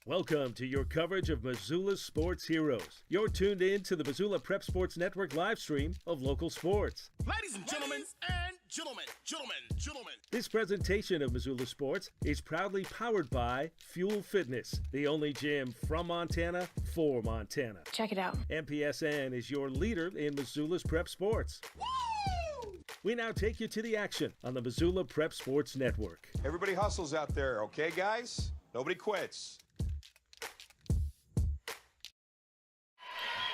Welcome to your coverage of Missoula's sports heroes. You're tuned in to the Missoula Prep Sports Network live stream of local sports. Ladies and gentlemen, gentlemen. This presentation of Missoula Sports is proudly powered by Fuel Fitness, the only gym from Montana for Montana. Check it out. MPSN is your leader in Missoula's prep sports. Woo! We now take you to the action on the Missoula Prep Sports Network. Everybody hustles out there, okay, guys? Nobody quits.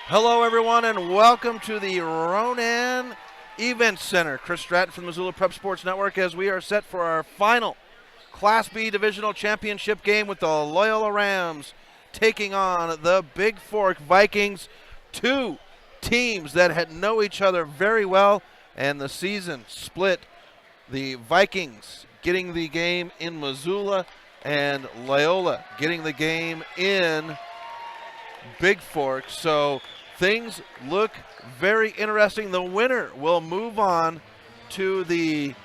Hello, everyone, and welcome to the Ronan Event Center. Chris Stratton from the Missoula Prep Sports Network as we are set for our final Class B Divisional Championship game with the Loyola Rams taking on the Bigfork Vikings. Two teams that know each other very well, and the season split. The Vikings getting the game in Missoula and Loyola getting the game in Bigfork. So things look very interesting. The winner will move on to the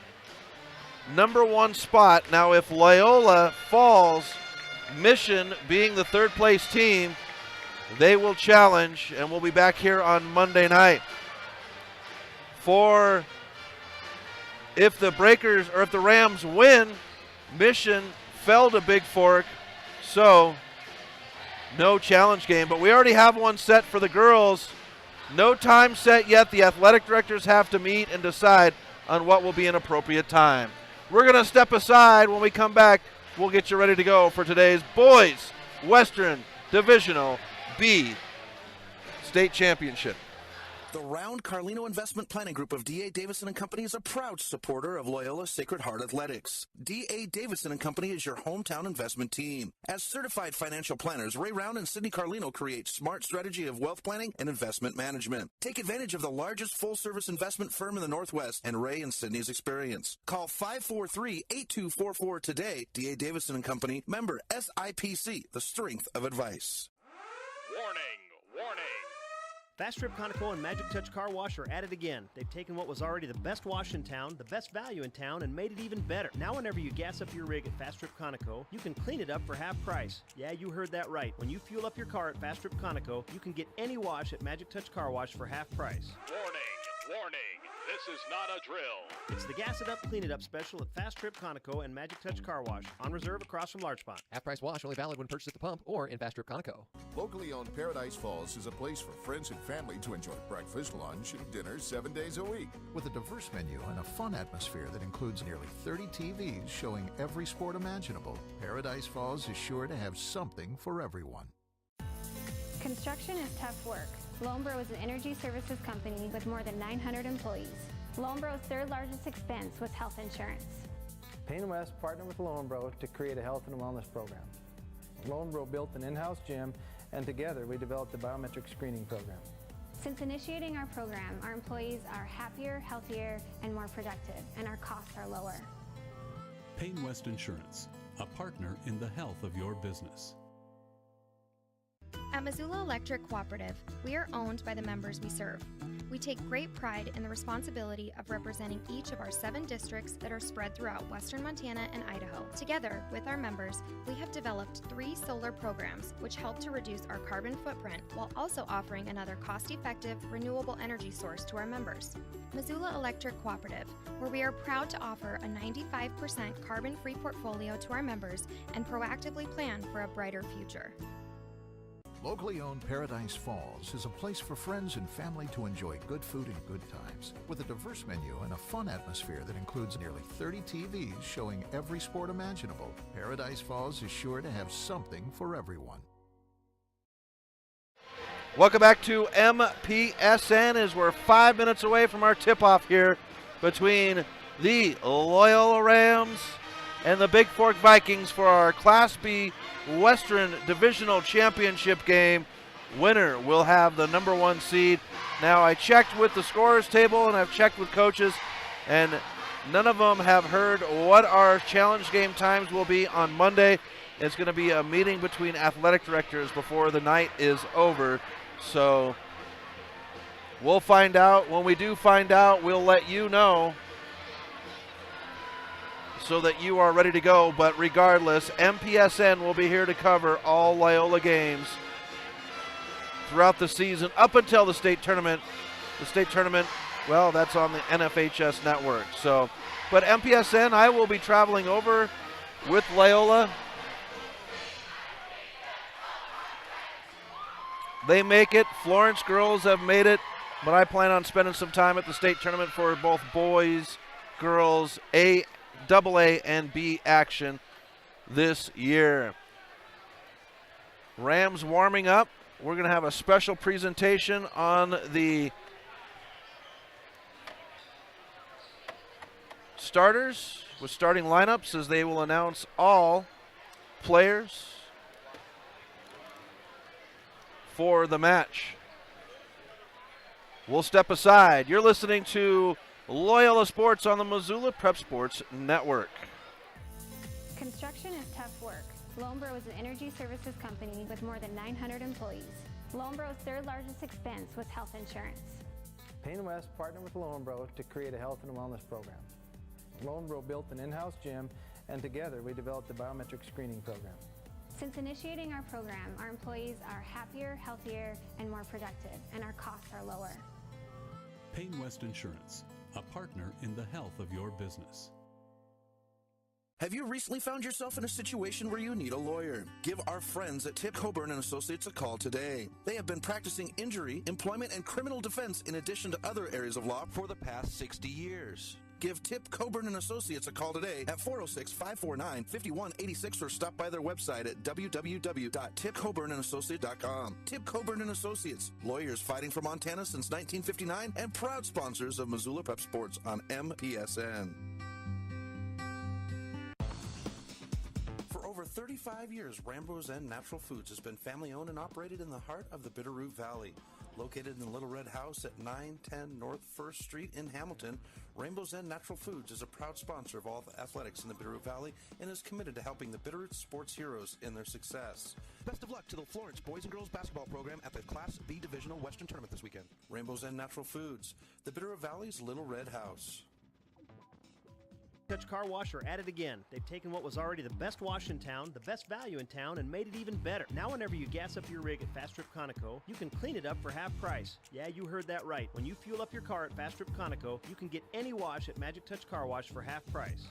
number one spot. Now, if Loyola falls, Mission being the third place team, they will challenge, and we'll be back here on Monday night. If the Rams win, Mission fell to Bigfork, so no challenge game, but we already have one set for the girls. No time set yet. The athletic directors have to meet and decide on what will be an appropriate time. We're going to step aside. When we come back, we'll get you ready to go for today's Boys Western Divisional B State Championship. The Round Carlino Investment Planning Group of D.A. Davison & Company is a proud supporter of Loyola Sacred Heart Athletics. D.A. Davison & Company is your hometown investment team. As certified financial planners, Ray Round and Sidney Carlino create smart strategy of wealth planning and investment management. Take advantage of the largest full-service investment firm in the Northwest and Ray and Sidney's experience. Call 543-8244 today. D.A. Davison & Company, member SIPC, the strength of advice. Warning. Fast Trip Conoco and Magic Touch Car Wash are at it again. They've taken what was already the best wash in town, the best value in town, and made it even better. Now whenever you gas up your rig at Fast Trip Conoco, you can clean it up for half price. Yeah, you heard that right. When you fuel up your car at Fast Trip Conoco, you can get any wash at Magic Touch Car Wash for half price. Warning. This is not a drill. It's the Gas It Up, Clean It Up special at Fast Trip Conoco and Magic Touch Car Wash, on reserve across from Large Pond. Half-price wash only valid when purchased at the pump or in Fast Trip Conoco. Locally owned Paradise Falls is a place for friends and family to enjoy breakfast, lunch, and dinner 7 days a week. With a diverse menu and a fun atmosphere that includes nearly 30 TVs showing every sport imaginable, Paradise Falls is sure to have something for everyone. Construction is tough work. Lonebro is an energy services company with more than 900 employees. Lonebro's third largest expense was health insurance. Payne West partnered with Lonebro to create a health and wellness program. Lonebro built an in-house gym, and together we developed a biometric screening program. Since initiating our program, our employees are happier, healthier, and more productive, and our costs are lower. Payne West Insurance, a partner in the health of your business. At Missoula Electric Cooperative, we are owned by the members we serve. We take great pride in the responsibility of representing each of our 7 districts that are spread throughout western Montana and Idaho. Together with our members, we have developed 3 solar programs which help to reduce our carbon footprint while also offering another cost-effective, renewable energy source to our members. Missoula Electric Cooperative, where we are proud to offer a 95% carbon-free portfolio to our members and proactively plan for a brighter future. Locally owned Paradise Falls is a place for friends and family to enjoy good food and good times. With a diverse menu and a fun atmosphere that includes nearly 30 TVs showing every sport imaginable, Paradise Falls is sure to have something for everyone. Welcome back to MPSN as we're 5 minutes away from our tip-off here between the Loyola Rams and the Bigfork Vikings for our Class B Western Divisional Championship game. Winner will have the number 1 seed. Now, I checked with the scorers table and I've checked with coaches, and none of them have heard what our challenge game times will be on Monday. It's going to be a meeting between athletic directors before the night is over. So we'll find out. When we do find out, we'll let you know. so that you are ready to go. But regardless, MPSN will be here to cover all Loyola games throughout the season up until the state tournament. The state tournament, well, that's on the NFHS network. So, but MPSN, I will be traveling over with Loyola. They make it. Florence girls have made it, but I plan on spending some time at the state tournament for both boys, girls, AA and B action this year. Rams warming up. We're going to have a special presentation on the starters with starting lineups as they will announce all players for the match. We'll step aside. You're listening to Loyola Sports on the Missoula Prep Sports Network. Construction is tough work. Loyola is an energy services company with more than 900 employees. Loyola's third largest expense was health insurance. Payne West partnered with Loyola to create a health and wellness program. Loyola built an in-house gym, and together we developed a biometric screening program. Since initiating our program, our employees are happier, healthier, and more productive, and our costs are lower. Payne West Insurance, a partner in the health of your business. Have you recently found yourself in a situation where you need a lawyer? Give our friends at Tip Coburn & Associates a call today. They have been practicing injury, employment, and criminal defense in addition to other areas of law for the past 60 years. Give Tip Coburn & Associates a call today at 406-549-5186 or stop by their website at www.tipcoburnandassociates.com. Tip Coburn & Associates, lawyers fighting for Montana since 1959 and proud sponsors of Missoula Prep Sports on MPSN. For over 35 years, Rainbow's End Natural Foods has been family-owned and operated in the heart of the Bitterroot Valley. Located in the Little Red House at 910 North 1st Street in Hamilton, Rainbow's End Natural Foods is a proud sponsor of all the athletics in the Bitterroot Valley and is committed to helping the Bitterroot sports heroes in their success. Best of luck to the Florence boys and girls basketball program at the Class B Divisional Western Tournament this weekend. Rainbow's End Natural Foods, the Bitterroot Valley's Little Red House. Touch Car Wash are at it again. They've taken what was already the best wash in town, the best value in town, and made it even better. Now whenever you gas up your rig at Fast Trip Conoco, you can clean it up for half price. Yeah, you heard that right. When you fuel up your car at Fast Trip Conoco, you can get any wash at Magic Touch Car Wash for half price.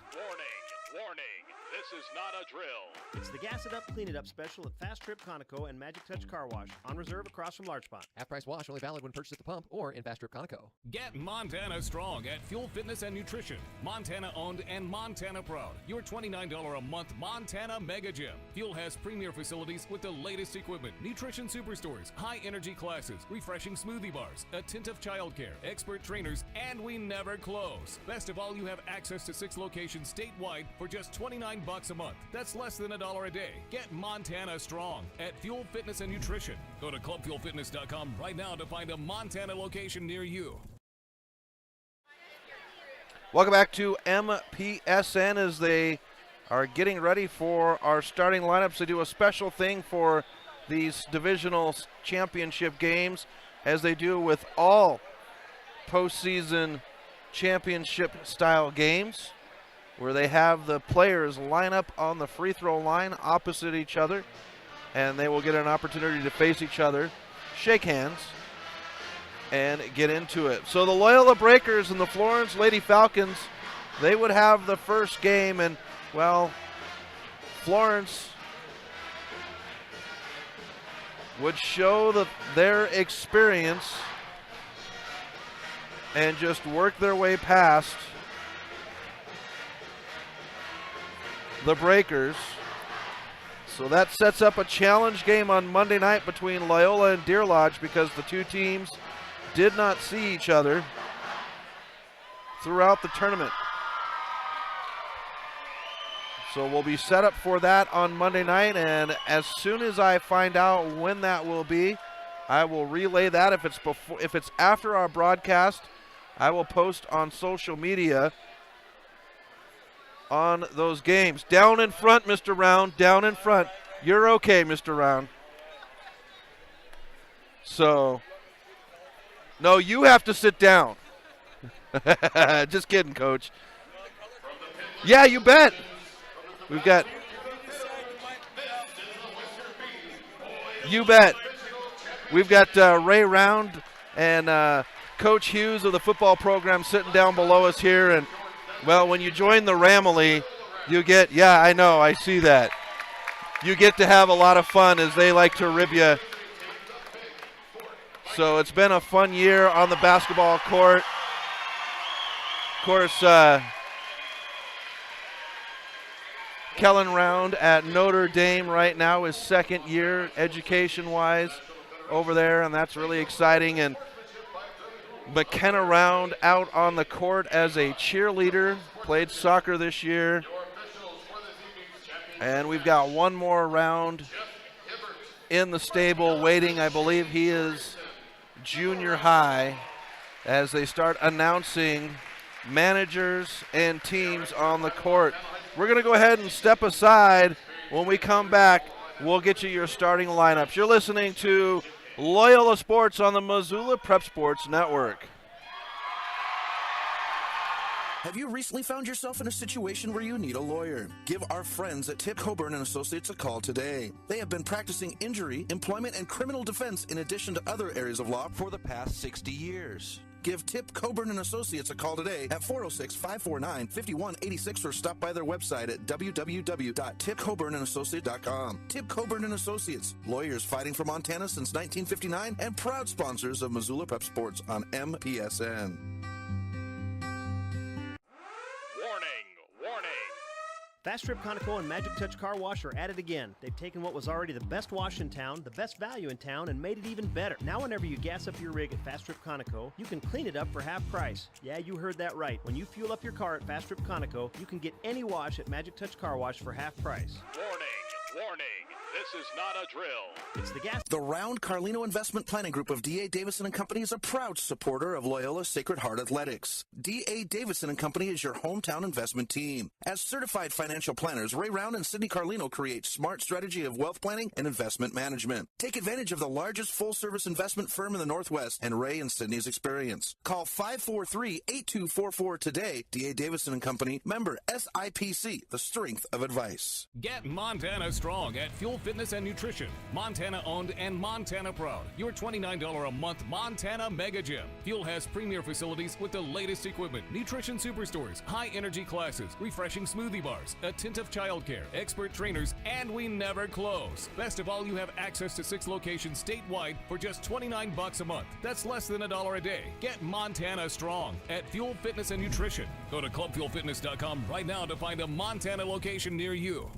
Warning, this is not a drill. It's the Gas It Up, Clean It Up special at Fast Trip Conoco and Magic Touch Car Wash, on reserve across from Large Pond. Half price wash only valid when purchased at the pump or in Fast Trip Conoco. Get Montana strong at Fuel Fitness and Nutrition. Montana owned and Montana proud. Your $29 a month Montana Mega Gym. Fuel has premier facilities with the latest equipment, nutrition superstores, high energy classes, refreshing smoothie bars, attentive childcare, expert trainers, and we never close. Best of all, you have access to 6 locations statewide for just $29 a month. That's less than $1 a day. Get Montana strong at Fuel Fitness and Nutrition. Go to clubfuelfitness.com right now to find a Montana location near you. Welcome back to MPSN as they are getting ready for our starting lineups. They do a special thing for these divisional championship games, as they do with all postseason championship style games, where they have the players line up on the free throw line opposite each other, and they will get an opportunity to face each other, shake hands, and get into it. So the Loyola Breakers and the Florence Lady Falcons, they would have the first game, and, well, Florence would show their experience and just work their way past the Breakers. So that sets up a challenge game on Monday night between Loyola and Deer Lodge, because the two teams did not see each other throughout the tournament. So we'll be set up for that on Monday night, and as soon as I find out when that will be, I will relay that. If it's after our broadcast, I will post on social media on those games. Down in front, Mr. Round, down in front. You're okay, Mr. Round. So, no, you have to sit down. Just kidding, Coach. Yeah, you bet. We've got. You bet. We've got Ray Round and Coach Hughes of the football program sitting down below us here. And, well, when you join the Ramily, you get, yeah, I know, I see that. You get to have a lot of fun as they like to rib you. So it's been a fun year on the basketball court. Of course, Kellen Round at Notre Dame right now is second year education-wise over there, and that's really exciting. And McKenna Round out on the court as a cheerleader, played soccer this year. And we've got one more round in the stable waiting. I believe he is junior high as they start announcing managers and teams on the court. We're going to go ahead and step aside. When we come back, we'll get you your starting lineups. You're listening to Loyola Sports on the Missoula Prep Sports Network. Have you recently found yourself in a situation where you need a lawyer? Give our friends at Tip Coburn & Associates a call today. They have been practicing injury, employment, and criminal defense in addition to other areas of law for the past 60 years. Give Tip Coburn & Associates a call today at 406-549-5186 or stop by their website at www.tipcoburnandassociates.com. Tip Coburn & Associates, lawyers fighting for Montana since 1959 and proud sponsors of Missoula Prep Sports on MPSN. Fast Trip Conoco and Magic Touch Car Wash are at it again. They've taken what was already the best wash in town, the best value in town, and made it even better. Now whenever you gas up your rig at Fast Trip Conoco, you can clean it up for half price. Yeah, you heard that right. When you fuel up your car at Fast Trip Conoco, you can get any wash at Magic Touch Car Wash for half price. Warning, this is not a drill. It's the gas. The Round Carlino Investment Planning Group of D.A. Davison & Company is a proud supporter of Loyola Sacred Heart Athletics. D.A. Davison & Company is your hometown investment team. As certified financial planners, Ray Round and Sidney Carlino create smart strategy of wealth planning and investment management. Take advantage of the largest full-service investment firm in the Northwest and Ray and Sidney's experience. Call 543-8244 today. D.A. Davison & Company, member SIPC, the strength of advice. Get Montana strong at Fuel Fitness and Nutrition. Montana owned and Montana proud. Your $29 a month Montana Mega Gym. Fuel has premier facilities with the latest equipment, nutrition superstores, high energy classes, refreshing smoothie bars, attentive childcare, expert trainers, and we never close. Best of all, you have access to 6 locations statewide for just $29 a month. That's less than $1 a day. Get Montana strong at Fuel Fitness and Nutrition. Go to clubfuelfitness.com right now to find a Montana location near you.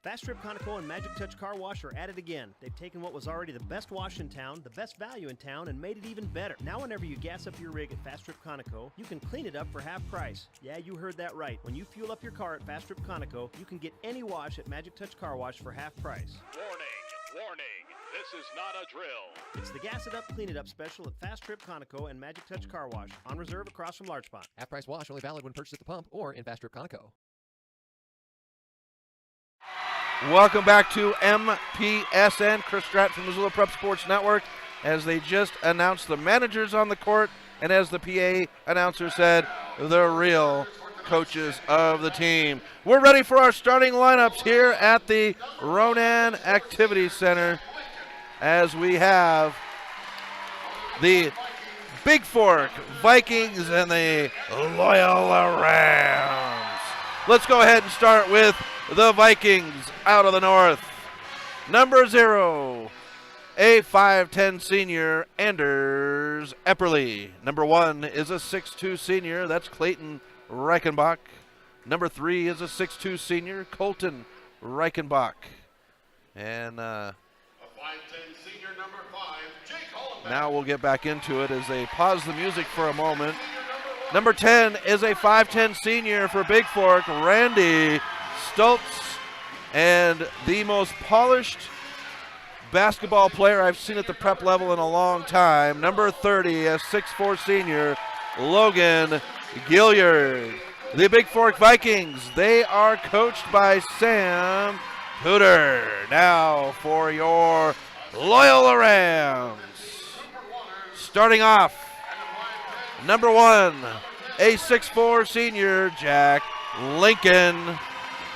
Fast Trip Conoco and Magic Touch Car Wash are at it again. They've taken what was already the best wash in town, the best value in town, and made it even better. Now whenever you gas up your rig at Fast Trip Conoco, you can clean it up for half price. Yeah, you heard that right. When you fuel up your car at Fast Trip Conoco, you can get any wash at Magic Touch Car Wash for half price. Warning, this is not a drill. It's the Gas It Up, Clean It Up special at Fast Trip Conoco and Magic Touch Car Wash, on reserve across from Large Pond. Half price wash only valid when purchased at the pump or in Fast Trip Conoco. Welcome back to MPSN. Chris Stratton from Missoula Prep Sports Network as they just announced the managers on the court, and as the PA announcer said, the real coaches of the team. We're ready for our starting lineups here at the Ronan Activity Center as we have the Bigfork Vikings and the Loyola Rams. Let's go ahead and start with the Vikings out of the north. Number 0, a 5'10 senior, Anders Epperly. Number 1 is a 6'2 senior, that's Clayton Reichenbach. Number 3 is a 6'2 senior, Colton Reichenbach. And a 5'10 senior, number 5, Jake Hollenbeck. Now we'll get back into it as they pause the music for a moment. Number 10 is a 5'10 senior for Bigfork, Randy Stoltz. And the most polished basketball player I've seen at the prep level in a long time, number 30, a 6'4 senior, Logan Gilliard. The Bigfork Vikings, they are coached by Sam Hooter. Now for your Loyola Rams. Starting off Number 1, a 6'4 senior, Jack Lincoln.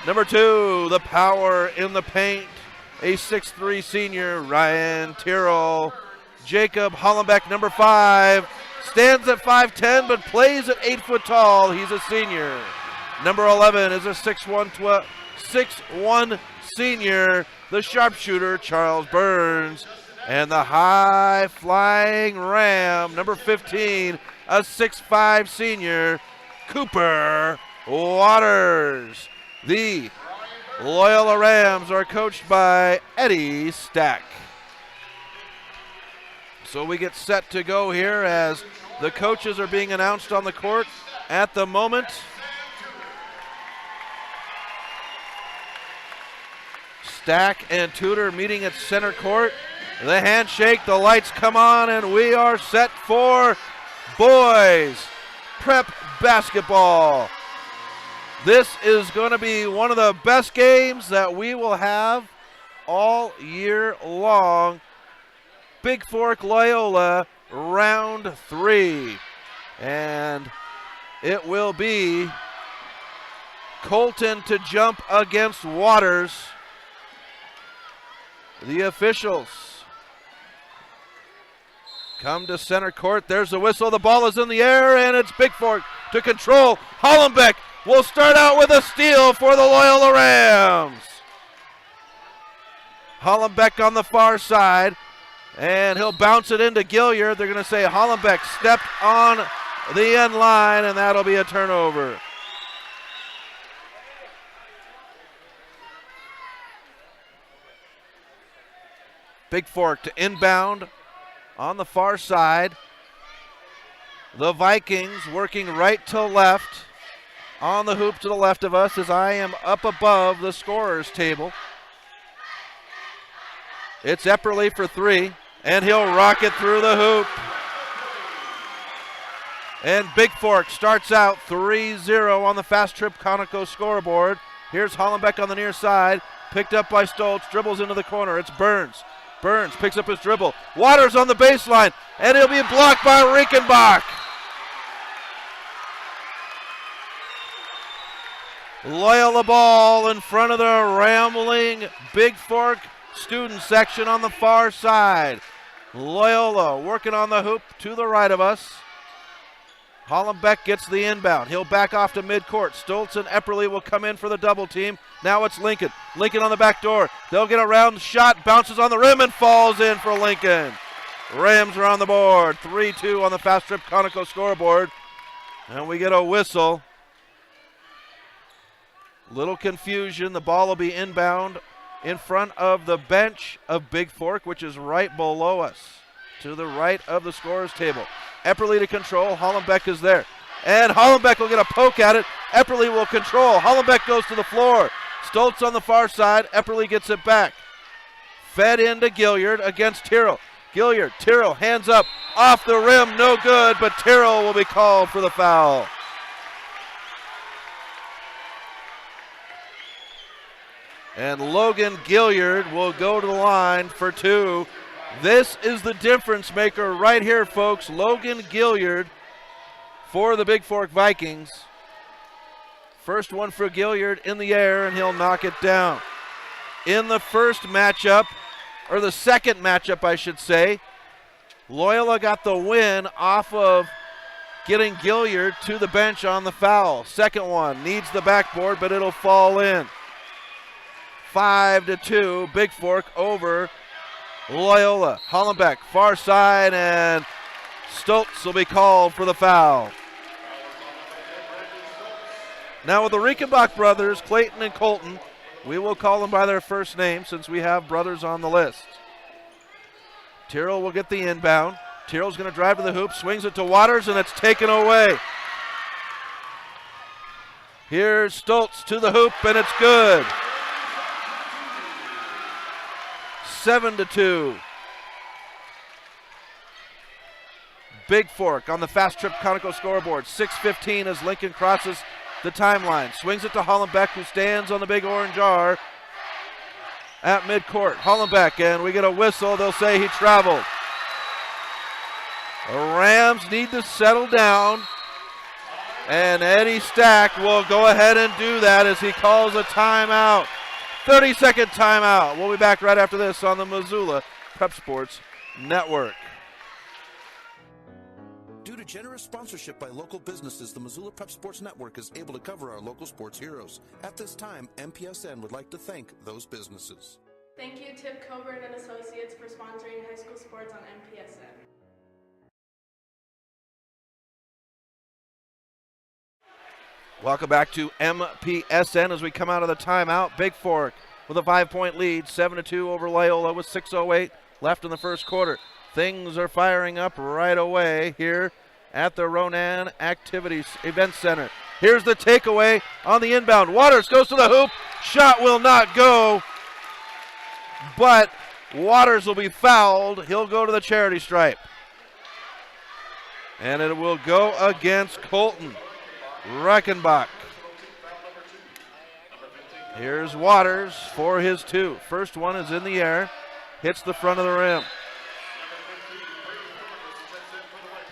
Number 2, the power in the paint, a 6'3 senior, Ryan Tyrrell. Jacob Hollenbeck, number 5, stands at 5'10", but plays at 8 foot tall. He's a senior. Number 11 is a 6'1" senior, the sharpshooter, Charles Burns. And the high-flying Ram, number 15, a 6'5" senior, Cooper Waters. The Loyola Rams are coached by Eddie Stack. So we get set to go here as the coaches are being announced on the court at the moment. Stack and Tudor meeting at center court. The handshake, the lights come on, and we are set for boys prep basketball. This is going to be one of the best games that we will have all year long. Bigfork Loyola, round 3. And it will be Colton to jump against Waters. The officials come to center court. There's the whistle. The ball is in the air, and it's Bigfork to control. Hollenbeck will start out with a steal for the Loyola Rams. Hollenbeck on the far side, and he'll bounce it into Gilliard. They're going to say Hollenbeck stepped on the end line, and that'll be a turnover. Bigfork to inbound on the far side. The Vikings working right to left on the hoop to the left of us as I am up above the scorer's table. It's Epperly for 3, and he'll rock it through the hoop. And Bigfork starts out 3-0 on the Fast Trip Conoco scoreboard. Here's Hollenbeck on the near side, picked up by Stoltz, dribbles into the corner. It's Burns. Burns picks up his dribble. Waters on the baseline, and he'll be blocked by Riekenbach. Loyola ball in front of the rambling Bigfork student section on the far side. Loyola working on the hoop to the right of us. Hollenbeck gets the inbound. He'll back off to midcourt. Stoltz and Epperly will come in for the double team. Now it's Lincoln. Lincoln on the back door. They'll get a round shot, bounces on the rim, and falls in for Lincoln. Rams are on the board. 3-2 on the Fast Trip Conoco scoreboard. And we get a whistle. Little confusion. The ball will be inbound in front of the bench of Bigfork, which is right below us, to the right of the scorer's table. Epperly to control. Hollenbeck is there. And Hollenbeck will get a poke at it. Epperly will control. Hollenbeck goes to the floor. Stoltz on the far side. Epperly gets it back. Fed into Gilliard against Tyrrell. Gilliard, Tyrrell, hands up. Off the rim, no good, but Tyrrell will be called for the foul. And Logan Gilliard will go to the line for 2. This is the difference maker right here, folks. Logan Gilliard for the Bigfork Vikings. First one for Gilliard in the air, and he'll knock it down. In the first matchup, or the second matchup, I should say, Loyola got the win off of getting Gilliard to the bench on the foul. Second one needs the backboard, but it'll fall in. 5-2, Bigfork over Loyola. Hollenbeck, far side, and Stoltz will be called for the foul. Now with the Riekenbach brothers, Clayton and Colton, we will call them by their first name since we have brothers on the list. Tyrrell will get the inbound. Tyrrell's going to drive to the hoop, swings it to Waters, and it's taken away. Here's Stoltz to the hoop, and it's good. 7-2. Bigfork on the Fast Trip Conoco scoreboard. 6:15 as Lincoln crosses the timeline. Swings it to Hollenbeck, who stands on the big orange R at midcourt. Hollenbeck, and we get a whistle. They'll say he traveled. The Rams need to settle down. And Eddie Stack will go ahead and do that as he calls a timeout. 30-second timeout. We'll be back right after this on the Missoula Prep Sports Network. Due to generous sponsorship by local businesses, the Missoula Prep Sports Network is able to cover our local sports heroes. At this time, MPSN would like to thank those businesses. Thank you, Tip Coburn and Associates, for sponsoring high school sports on MPSN. Welcome back to MPSN as we come out of the timeout. Bigfork with a 5-point lead, 7-2 over Loyola with 6:08 left in the first quarter. Things are firing up right away here at the Ronan Activities Event Center. Here's the takeaway on the inbound. Waters goes to the hoop. Shot will not go, but Waters will be fouled. He'll go to the charity stripe. And it will go against Colton Reichenbach. Here's Waters for his 2. First one is in the air, hits the front of the rim.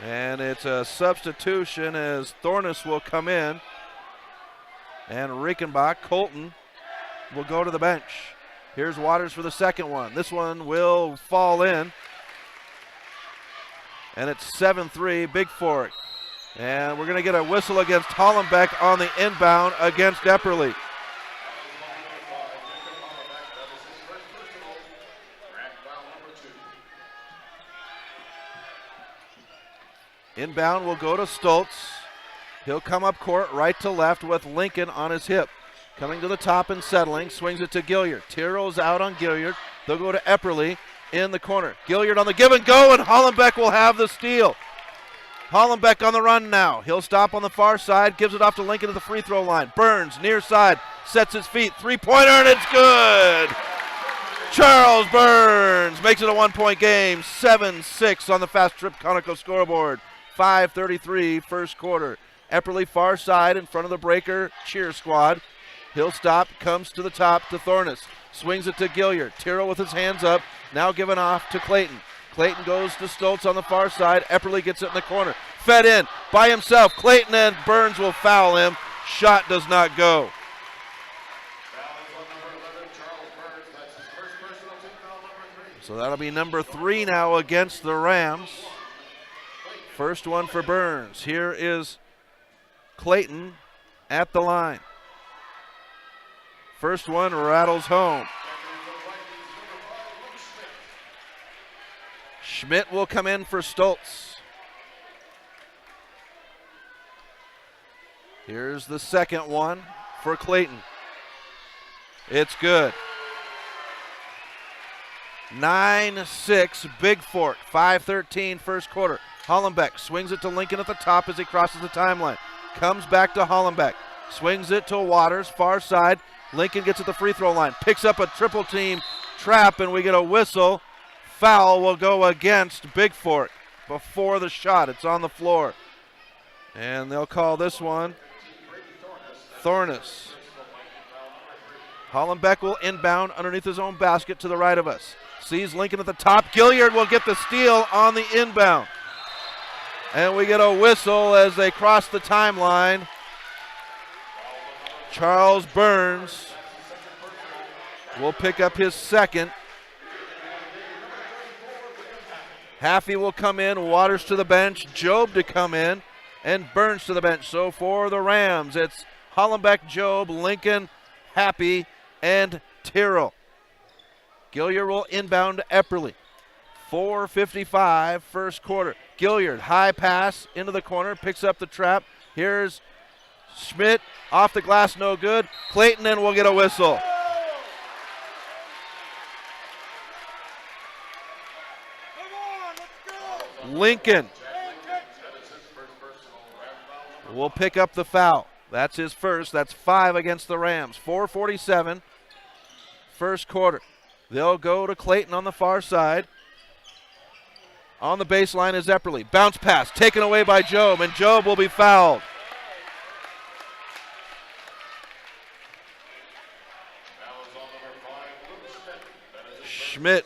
And it's a substitution as Thornus will come in. And Reichenbach, Colton, will go to the bench. Here's Waters for the second one. This one will fall in. And it's 7-3, Bigfork. And we're going to get a whistle against Hollenbeck on the inbound against Epperly. Inbound will go to Stoltz. He'll come up court right to left with Lincoln on his hip. Coming to the top and settling, swings it to Gilliard. Tiro's out on Gilliard. They'll go to Epperly in the corner. Gilliard on the give and go, and Hollenbeck will have the steal. Hollenbeck on the run now. He'll stop on the far side, gives it off to Lincoln at the free throw line. Burns, near side, sets his feet. Three-pointer, and it's good! Charles Burns makes it a 1-point game. 7-6 on the Fast Trip Conoco scoreboard. 5:33 first quarter. Epperly far side in front of the breaker cheer squad. He'll stop, comes to the top to Thornus. Swings it to Gilliard. Tiro with his hands up, now given off to Clayton. Clayton goes to Stoltz on the far side. Epperly gets it in the corner. Fed in by himself. Clayton, and Burns will foul him. Shot does not go. So that'll be number 3 now against the Rams. First one for Burns. Here is Clayton at the line. First one rattles home. Schmidt will come in for Stoltz. Here's the second one for Clayton. It's good. 9-6 Bigfork. 5:13 first quarter. Hollenbeck swings it to Lincoln at the top as he crosses the timeline. Comes back to Hollenbeck. Swings it to Waters, far side. Lincoln gets at the free throw line. Picks up a triple team trap, and we get a whistle. Foul will go against Bigfork before the shot. It's on the floor. And they'll call this one Thornus. Hollenbeck will inbound underneath his own basket to the right of us. Sees Lincoln at the top. Gilliard will get the steal on the inbound. And we get a whistle as they cross the timeline. Charles Burns will pick up his second. Haffey will come in, Waters to the bench, Job to come in, and Burns to the bench. So for the Rams, it's Hollenbeck, Job, Lincoln, Happy, and Tyrrell. Gilliard will inbound to Epperly. 4:55 first quarter. Gilliard, high pass into the corner, picks up the trap. Here's Schmidt, off the glass, no good. Clayton, and we'll get a whistle. Lincoln will pick up the foul. That's his first. That's 5 against the Rams. 4:47 first quarter. They'll go to Clayton on the far side. On the baseline is Epperly. Bounce pass taken away by Job, and Job will be fouled. Schmidt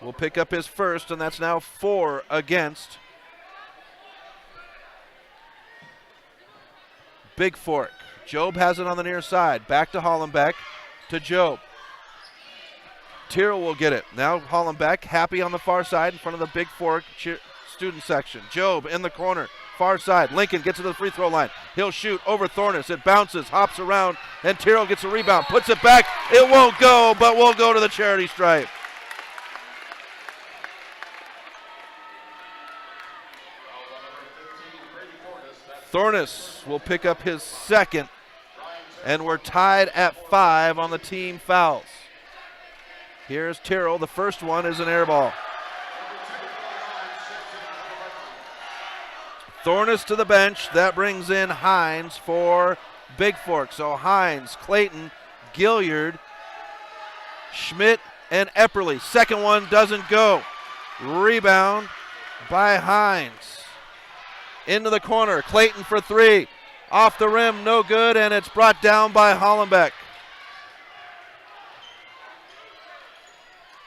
will pick up his first, and that's now 4 against Bigfork. Job has it on the near side. Back to Hollenbeck, to Job. Tyrrell will get it. Now Hollenbeck happy on the far side in front of the Bigfork student section. Job in the corner, far side. Lincoln gets to the free throw line. He'll shoot over Thornus. It bounces, hops around, and Tyrrell gets a rebound. Puts it back. It won't go, but will go to the charity stripe. Thornus will pick up his second, and we're tied at 5 on the team fouls. Here's Tyrrell. The first one is an air ball. Thornus to the bench. That brings in Hines for Bigfork. So Hines, Clayton, Gilliard, Schmidt, and Epperly. Second one doesn't go. Rebound by Hines. Into the corner. Clayton for 3. Off the rim, no good, and it's brought down by Hollenbeck.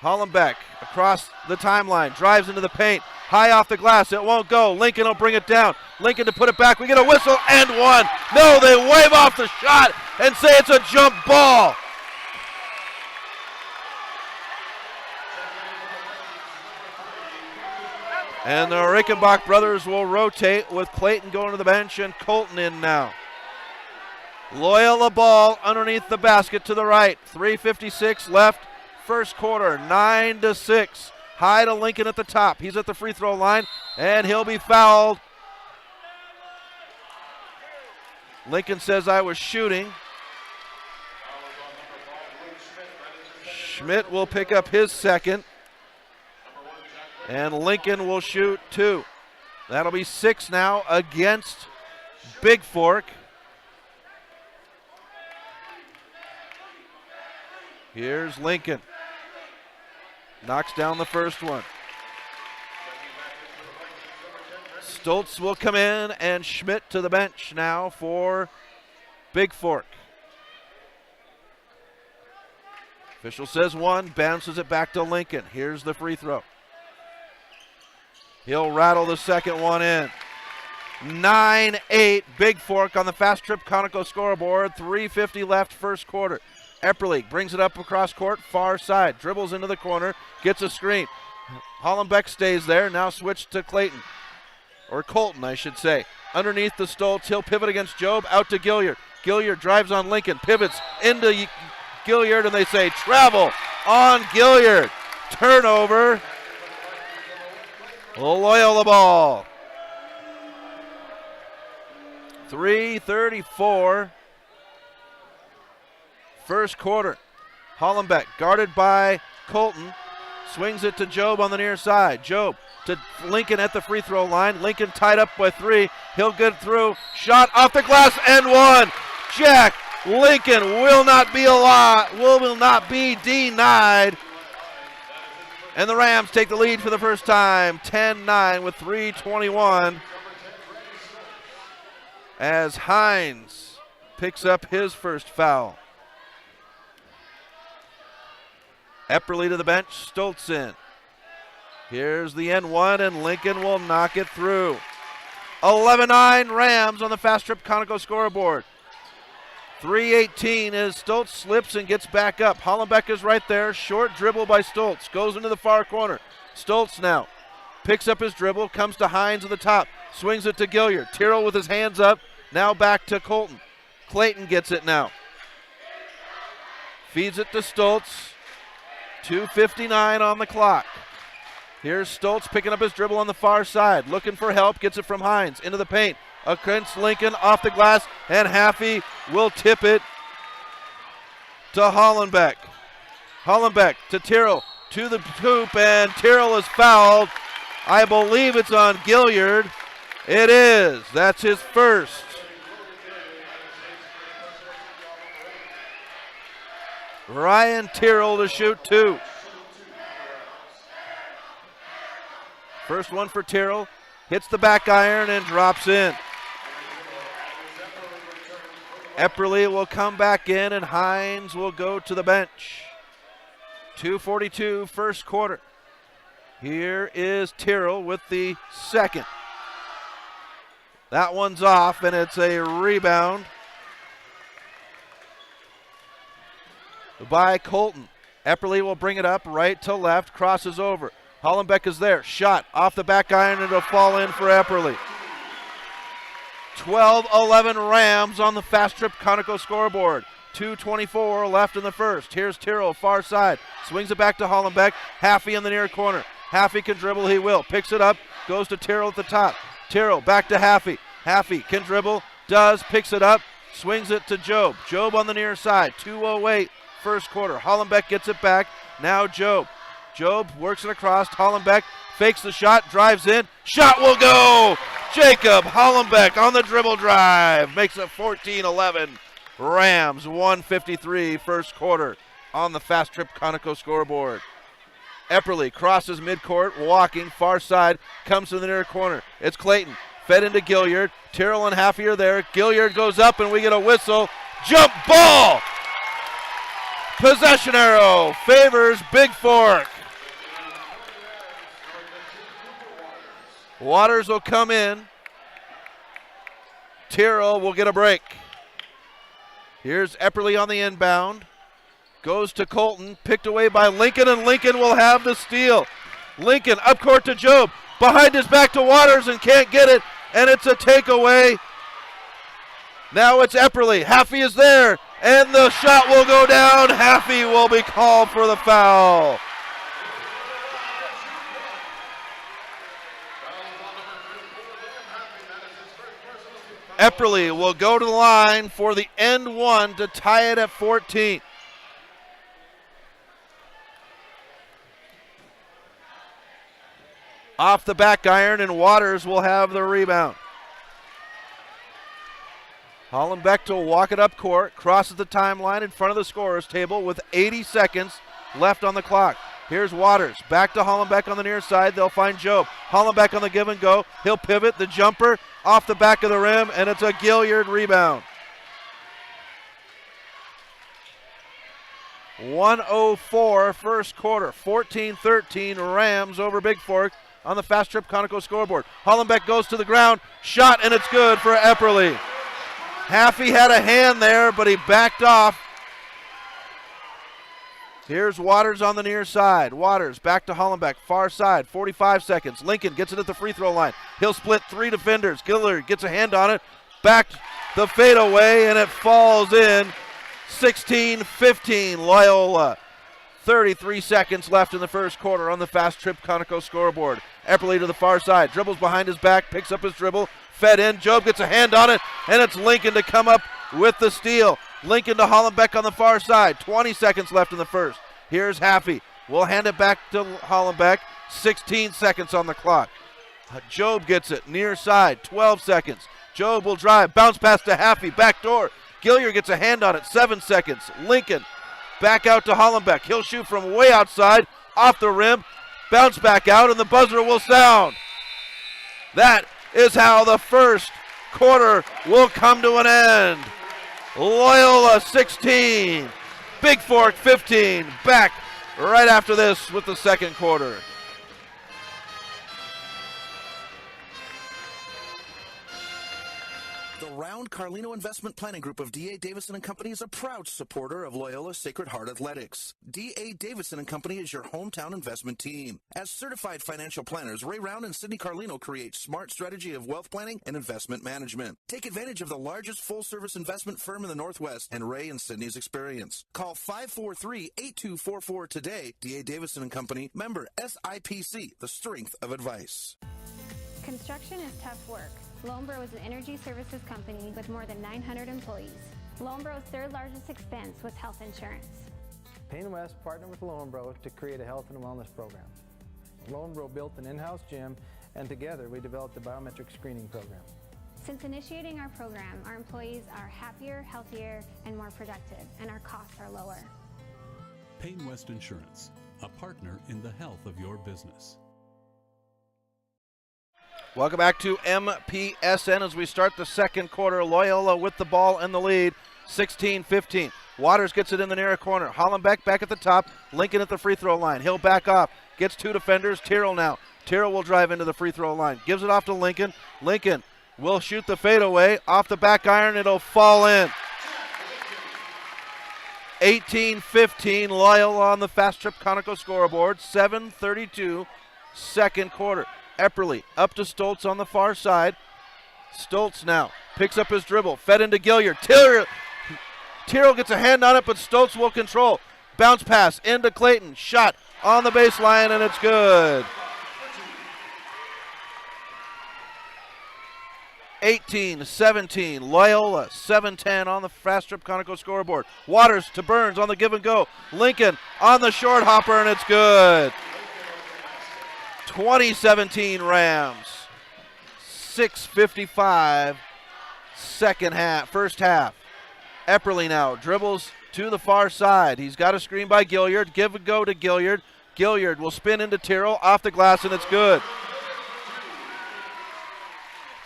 Hollenbeck across the timeline, drives into the paint, high off the glass, it won't go. Lincoln will bring it down. Lincoln to put it back. We get a whistle and one. No, they wave off the shot and say it's a jump ball. And the Rickenbach brothers will rotate with Clayton going to the bench and Colton in now. Loyola ball underneath the basket to the right. 3:56 left, first quarter, 9-6. High to Lincoln at the top. He's at the free throw line, and he'll be fouled. Lincoln says I was shooting. Schmidt will pick up his second. And Lincoln will shoot 2. That'll be 6 now against Bigfork. Here's Lincoln. Knocks down the first one. Stoltz will come in, and Schmidt to the bench now for Bigfork. Official says 1, bounces it back to Lincoln. Here's the free throw. He'll rattle the second one in. 9-8, Bigfork on the Fast Trip Conoco scoreboard. 3:50 left, first quarter. Epperly brings it up across court, far side. Dribbles into the corner, gets a screen. Hollenbeck stays there, now switched to Clayton. Or Colton, I should say. Underneath the Stoltz, he'll pivot against Job, out to Gilliard. Gilliard drives on Lincoln, pivots into Gilliard, and they say travel on Gilliard. Turnover. Loyola ball. 3:34. First quarter. Hollenbeck guarded by Colton. Swings it to Job on the near side. Job to Lincoln at the free throw line. Lincoln tied up by 3. He'll get through. Shot off the glass and one. Jack Lincoln will not be denied. And the Rams take the lead for the first time, 10-9 with 3:21. As Hines picks up his first foul. Epperly to the bench, Stoltz in. Here's the N1, and Lincoln will knock it through. 11-9 Rams on the Fast Trip Conoco scoreboard. 3:18 as Stoltz slips and gets back up. Hollenbeck is right there. Short dribble by Stoltz. Goes into the far corner. Stoltz now picks up his dribble, comes to Hines at the top. Swings it to Gilliard. Tyrrell with his hands up. Now back to Colton. Clayton gets it now. Feeds it to Stoltz. 2:59 on the clock. Here's Stoltz picking up his dribble on the far side. Looking for help. Gets it from Hines. Into the paint. Against Lincoln, off the glass, and Haffey will tip it to Hollenbeck. Hollenbeck to Tyrrell, to the hoop, and Tyrrell is fouled. I believe it's on Gilliard. It is. That's his first. Ryan Tyrrell to shoot 2. First one for Tyrrell. Hits the back iron and drops in. Epperly will come back in, and Hines will go to the bench. 2:42 first quarter. Here is Tyrrell with the second. That one's off, and it's a rebound by Colton. Epperly will bring it up right to left, crosses over. Hollenbeck is there. Shot off the back iron, and it'll fall in for Epperly. 12-11 Rams on the Fast Trip Conoco scoreboard. 2:24 left in the first. Here's Tyrrell, far side. Swings it back to Hollenbeck. Haffey in the near corner. Haffey can dribble, he will. Picks it up, goes to Tyrrell at the top. Tyrrell back to Haffey. Haffey can dribble, does, picks it up, swings it to Job. Job on the near side. 2:08 first quarter. Hollenbeck gets it back. Now Job. Job works it across. Hollenbeck fakes the shot, drives in. Shot will go! Jacob Hollenbeck on the dribble drive. Makes it 14-11. Rams 1:53 first quarter on the Fast Trip Conoco scoreboard. Epperly crosses midcourt, walking, far side, comes to the near corner. It's Clayton, fed into Gilliard. Tyrrell and Haffey are there. Gilliard goes up and we get a whistle. Jump ball! Possession arrow favors Bigfork. Waters will come in. Tyrrell will get a break. Here's Epperly on the inbound. Goes to Colton, picked away by Lincoln, and Lincoln will have the steal. Lincoln up court to Job. Behind his back to Waters and can't get it, and it's a takeaway. Now it's Epperly. Haffey is there, and the shot will go down. Haffey will be called for the foul. Epperly will go to the line for the end one to tie it at 14. Off the back iron, and Waters will have the rebound. Hollenbeck will walk it up court, crosses the timeline in front of the scorer's table with 80 seconds left on the clock. Here's Waters, back to Hollenbeck on the near side. They'll find Job. Hollenbeck on the give and go. He'll pivot, the jumper off the back of the rim, and it's a Gilliard rebound. 1:04 first quarter, 14-13 Rams over Bigfork on the Fast Trip Conoco scoreboard. Hollenbeck goes to the ground, shot, and it's good for Epperly. Haffey had a hand there, but he backed off. Here's Waters on the near side. Waters back to Hollenbeck, far side, 45 seconds. Lincoln gets it at the free throw line. He'll split three defenders. Gillard gets a hand on it, back the fadeaway, and it falls in. 16-15 Loyola. 33 seconds left in the first quarter on the Fast Trip Conoco scoreboard. Epperly to the far side, dribbles behind his back, picks up his dribble, fed in. Job gets a hand on it, and it's Lincoln to come up with the steal. Lincoln to Hollenbeck on the far side. 20 seconds left in the first. Here's Haffey. We'll hand it back to Hollenbeck. 16 seconds on the clock. Job gets it near side. 12 seconds. Job will drive. Bounce pass to Haffey. Back door. Gilliard gets a hand on it. 7 seconds. Lincoln back out to Hollenbeck. He'll shoot from way outside. Off the rim. Bounce back out, and the buzzer will sound. That is how the first quarter will come to an end. Loyola 16, Bigfork 15. Back right after this with the second quarter. The Round Carlino Investment Planning Group of D.A. Davison & Company is a proud supporter of Loyola Sacred Heart Athletics. D.A. Davison & Company is your hometown investment team. As certified financial planners, Ray Round and Sidney Carlino create smart strategy of wealth planning and investment management. Take advantage of the largest full-service investment firm in the Northwest and Ray and Sidney's experience. Call 543-8244 today. D.A. Davison & Company, member SIPC, the strength of advice. Construction is tough work. Lombro is an energy services company with more than 900 employees. Lombro's third largest expense was health insurance. Payne West partnered with Lombro to create a health and wellness program. Lombro built an in-house gym, and together we developed a biometric screening program. Since initiating our program, our employees are happier, healthier, and more productive, and our costs are lower. Payne West Insurance, a partner in the health of your business. Welcome back to MPSN as we start the second quarter. Loyola with the ball and the lead, 16-15. Waters gets it in the near corner. Hollenbeck back at the top. Lincoln at the free throw line. He'll back off. Gets two defenders. Tyrrell now. Tyrrell will drive into the free throw line. Gives it off to Lincoln. Lincoln will shoot the fadeaway. Off the back iron, it'll fall in. 18-15, Loyola on the Fast Trip Conoco scoreboard. 7:32, second quarter. Epperly up to Stoltz on the far side. Stoltz now picks up his dribble, fed into Gilliard. Tyrrell gets a hand on it, but Stoltz will control. Bounce pass into Clayton. Shot on the baseline, and it's good. 18-17, Loyola, 7-10 on the Fast Trip Conoco scoreboard. Waters to Burns on the give and go. Lincoln on the short hopper, and it's good. 20-17 Rams. 6:55, first half. Epperly now dribbles to the far side. He's got a screen by Gilliard. Give and go to Gilliard. Gilliard will spin into Tyrrell, off the glass, and it's good.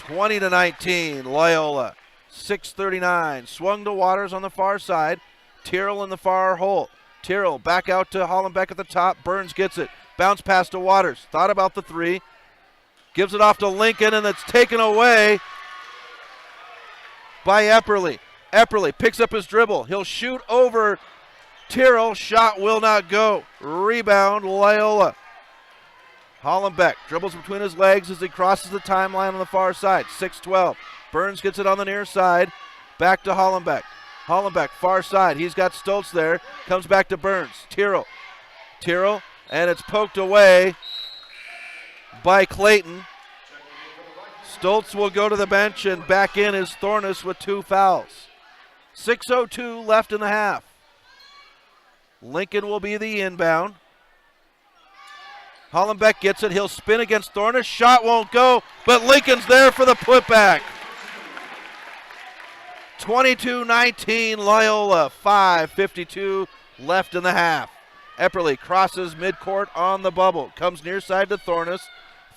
20-19, Loyola. 6:39, swung to Waters on the far side. Tyrrell in the far hole. Tyrrell back out to Hollenbeck at the top. Burns gets it. Bounce pass to Waters. Thought about the three. Gives it off to Lincoln, and it's taken away by Epperly. Epperly picks up his dribble. He'll shoot over Tyrrell. Shot will not go. Rebound, Loyola. Hollenbeck dribbles between his legs as he crosses the timeline on the far side. 6-12. Burns gets it on the near side. Back to Hollenbeck. Hollenbeck, far side. He's got Stoltz there. Comes back to Burns. Tyrrell, and it's poked away by Clayton. Stoltz will go to the bench, and back in is Thornus with 2 fouls. 6:02 left in the half. Lincoln will be the inbound. Hollenbeck gets it. He'll spin against Thornus. Shot won't go, but Lincoln's there for the putback. 22-19 Loyola. 5:52 left in the half. Epperly crosses midcourt on the bubble. Comes near side to Thornus.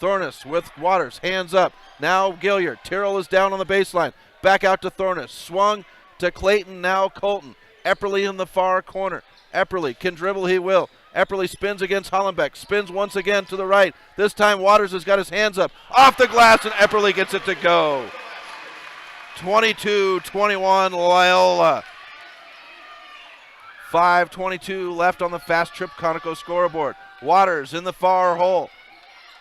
Thornus with Waters. Hands up. Now Gilliard. Tyrrell is down on the baseline. Back out to Thornus. Swung to Clayton. Now Colton. Epperly in the far corner. Epperly can dribble. He will. Epperly spins against Hollenbeck. Spins once again to the right. This time Waters has got his hands up. Off the glass, and Epperly gets it to go. 22-21 Loyola. 5:22 left on the Fast Trip Conoco scoreboard. Waters in the far hole.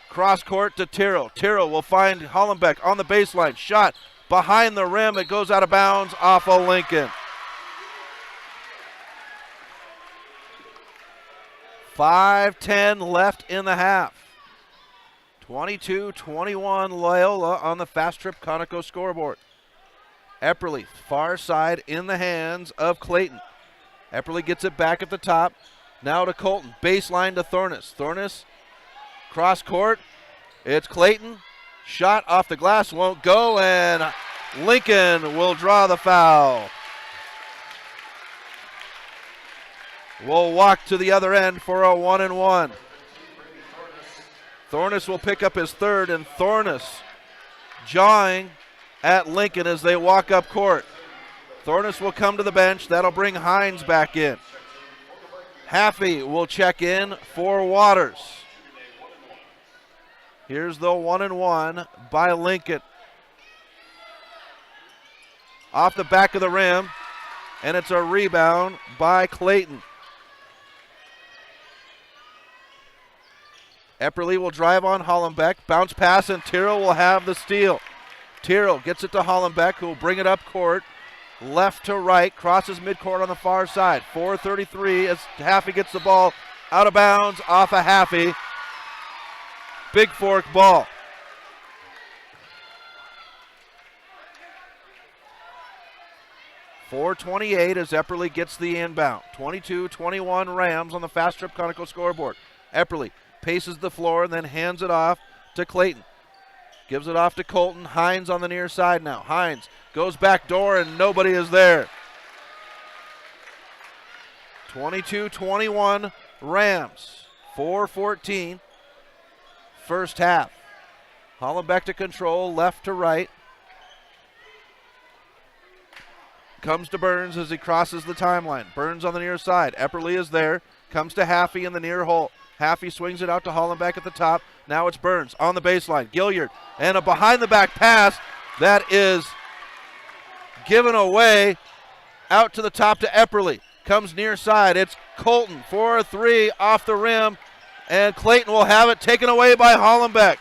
Cross court to Tyrrell. Tyrrell will find Hollenbeck on the baseline. Shot behind the rim. It goes out of bounds off of Lincoln. 5:10 left in the half. 22-21 Loyola on the Fast Trip Conoco scoreboard. Epperly, far side in the hands of Clayton. Epperly gets it back at the top. Now to Colton. Baseline to Thornus. Thornus, cross court. It's Clayton. Shot off the glass won't go, and Lincoln will draw the foul. Will walk to the other end for a 1-and-1. Thornus will pick up his third, and Thornus jawing at Lincoln as they walk up court. Thornus will come to the bench. That'll bring Hines back in. Haffey will check in for Waters. Here's the 1-and-1 by Lincoln. Off the back of the rim, and it's a rebound by Clayton. Epperly will drive on Hollenbeck. Bounce pass, and Tyrrell will have the steal. Tyrrell gets it to Hollenbeck, who will bring it up court. Left to right, crosses midcourt on the far side. 4:33 as Haffey gets the ball out of bounds off of Haffey. Bigfork ball. .428 as Epperly gets the inbound. 22-21 Rams on the Fast Trip Conoco scoreboard. Epperly paces the floor and then hands it off to Clayton. Gives it off to Colton. Hines on the near side now. Hines goes back door and nobody is there. 22-21 Rams. 4:14 first half. Hollenbeck to control, left to right. Comes to Burns as he crosses the timeline. Burns on the near side. Epperly is there. Comes to Haffey in the near hole. Haffey swings it out to Hollenbeck at the top. Now it's Burns on the baseline. Gilliard and a behind the back pass That is given away out to the top to Epperly. Comes near side. It's Colton for a three off the rim. And Clayton will have it taken away by Hollenbeck.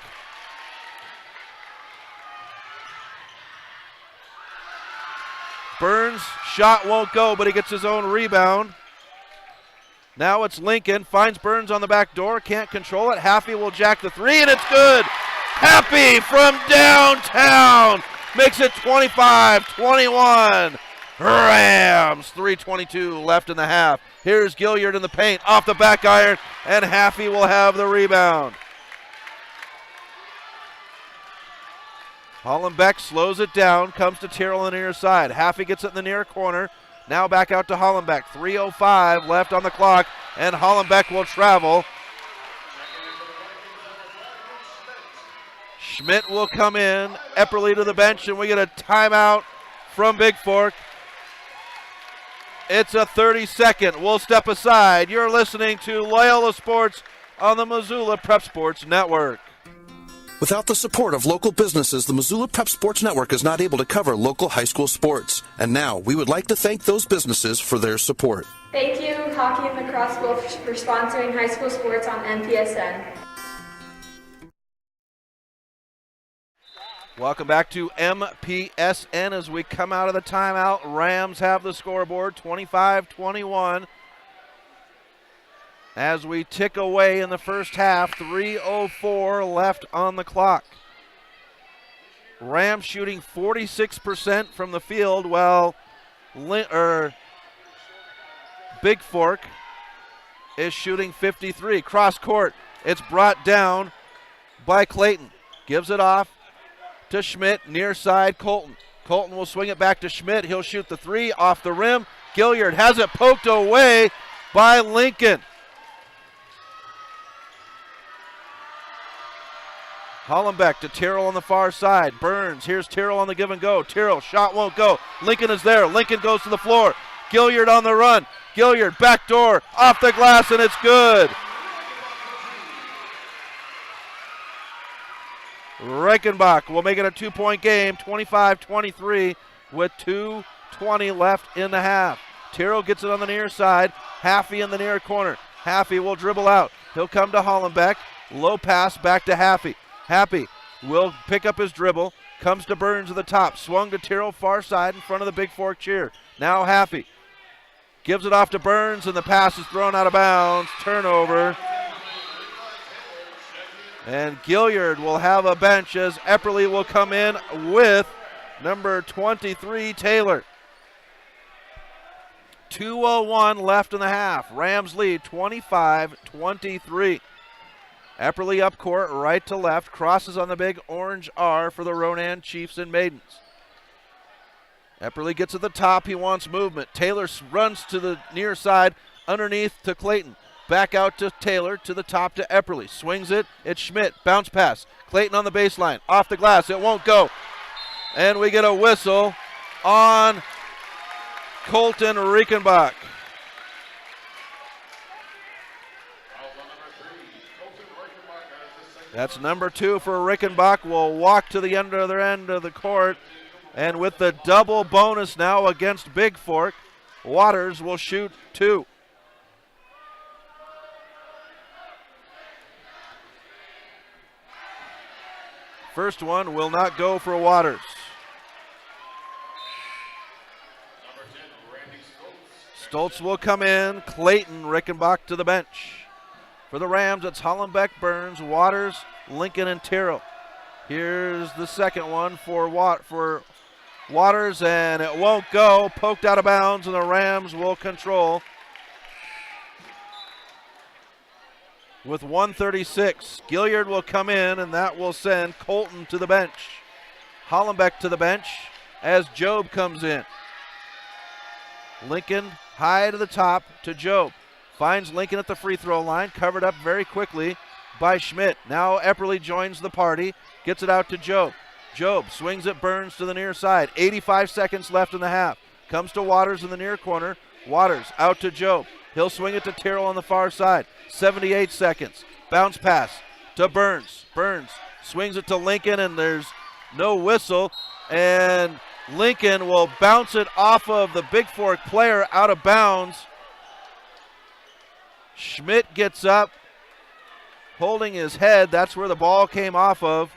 Burns' shot won't go, but he gets his own rebound. Now it's Lincoln. Finds Burns on the back door. Can't control it. Happy will jack the three, and it's good. Happy from downtown makes it 25-21. Rams, 3:22 left in the half. Here's Gilliard in the paint, off the back iron, and Happy will have the rebound. Hollenbeck slows it down, comes to Tyrrell on the near side. Happy gets it in the near corner. Now back out to Hollenbeck. 3:05 left on the clock, and Hollenbeck will travel. Schmidt will come in. Epperly to the bench, and we get a timeout from Bigfork. It's a 30-second. We'll step aside. You're listening to Loyola Sports on the Missoula Prep Sports Network. Without the support of local businesses, the Missoula Prep Sports Network is not able to cover local high school sports. And now, we would like to thank those businesses for their support. Thank you, Hockey and Lacrosse Bowl, for sponsoring high school sports on MPSN. Welcome back to MPSN as we come out of the timeout. Rams have the scoreboard, 25-21. As we tick away in the first half, 3:04 left on the clock. Rams shooting 46% from the field, while Bigfork is shooting 53. Cross court, it's brought down by Clayton. Gives it off to Schmidt, near side Colton. Colton will swing it back to Schmidt. He'll shoot the three off the rim. Gilliard has it poked away by Lincoln. Hollenbeck to Tyrrell on the far side. Burns, here's Tyrrell on the give and go. Tyrrell, shot won't go. Lincoln is there. Lincoln goes to the floor. Gilliard on the run. Gilliard, back door, off the glass, and it's good. Reichenbach will make it a 2-point game, 25-23 with 2:20 left in the half. Tyrrell gets it on the near side. Haffey in the near corner. Haffey will dribble out. He'll come to Hollenbeck. Low pass back to Haffey. Happy will pick up his dribble, comes to Burns at the top, swung to Tyrrell far side in front of the Bigfork cheer. Now Happy gives it off to Burns, and the pass is thrown out of bounds. Turnover. And Gilliard will have a bench as Epperly will come in with number 23, Taylor. 2:01 left in the half. Rams lead 25-23. Epperly up court, right to left, crosses on the big orange R for the Ronan Chiefs and Maidens. Epperly gets at the top, he wants movement. Taylor runs to the near side, underneath to Clayton. Back out to Taylor, to the top to Epperly. Swings it, it's Schmidt, bounce pass. Clayton on the baseline, off the glass, it won't go. And we get a whistle on Colton Reichenbach. That's number 2 for Reichenbach. Will walk to the other end of the court. And with the double bonus now against Bigfork, Waters will shoot 2. First one will not go for Waters. Stoltz will come in. Clayton Reichenbach to the bench. For the Rams, it's Hollenbeck, Burns, Waters, Lincoln, and Tyrrell. Here's the second one for Waters, and it won't go. Poked out of bounds, and the Rams will control. With 1:36, Gilliard will come in, and that will send Colton to the bench. Hollenbeck to the bench as Job comes in. Lincoln high to the top to Job. Finds Lincoln at the free throw line, covered up very quickly by Schmidt. Now Epperly joins the party, gets it out to Job. Job swings it, Burns to the near side. 85 seconds left in the half. Comes to Waters in the near corner. Waters out to Job. He'll swing it to Tyrrell on the far side. 78 seconds. Bounce pass to Burns. Burns swings it to Lincoln, and there's no whistle. And Lincoln will bounce it off of the Bigfork player out of bounds. Schmidt gets up, holding his head. That's where the ball came off of.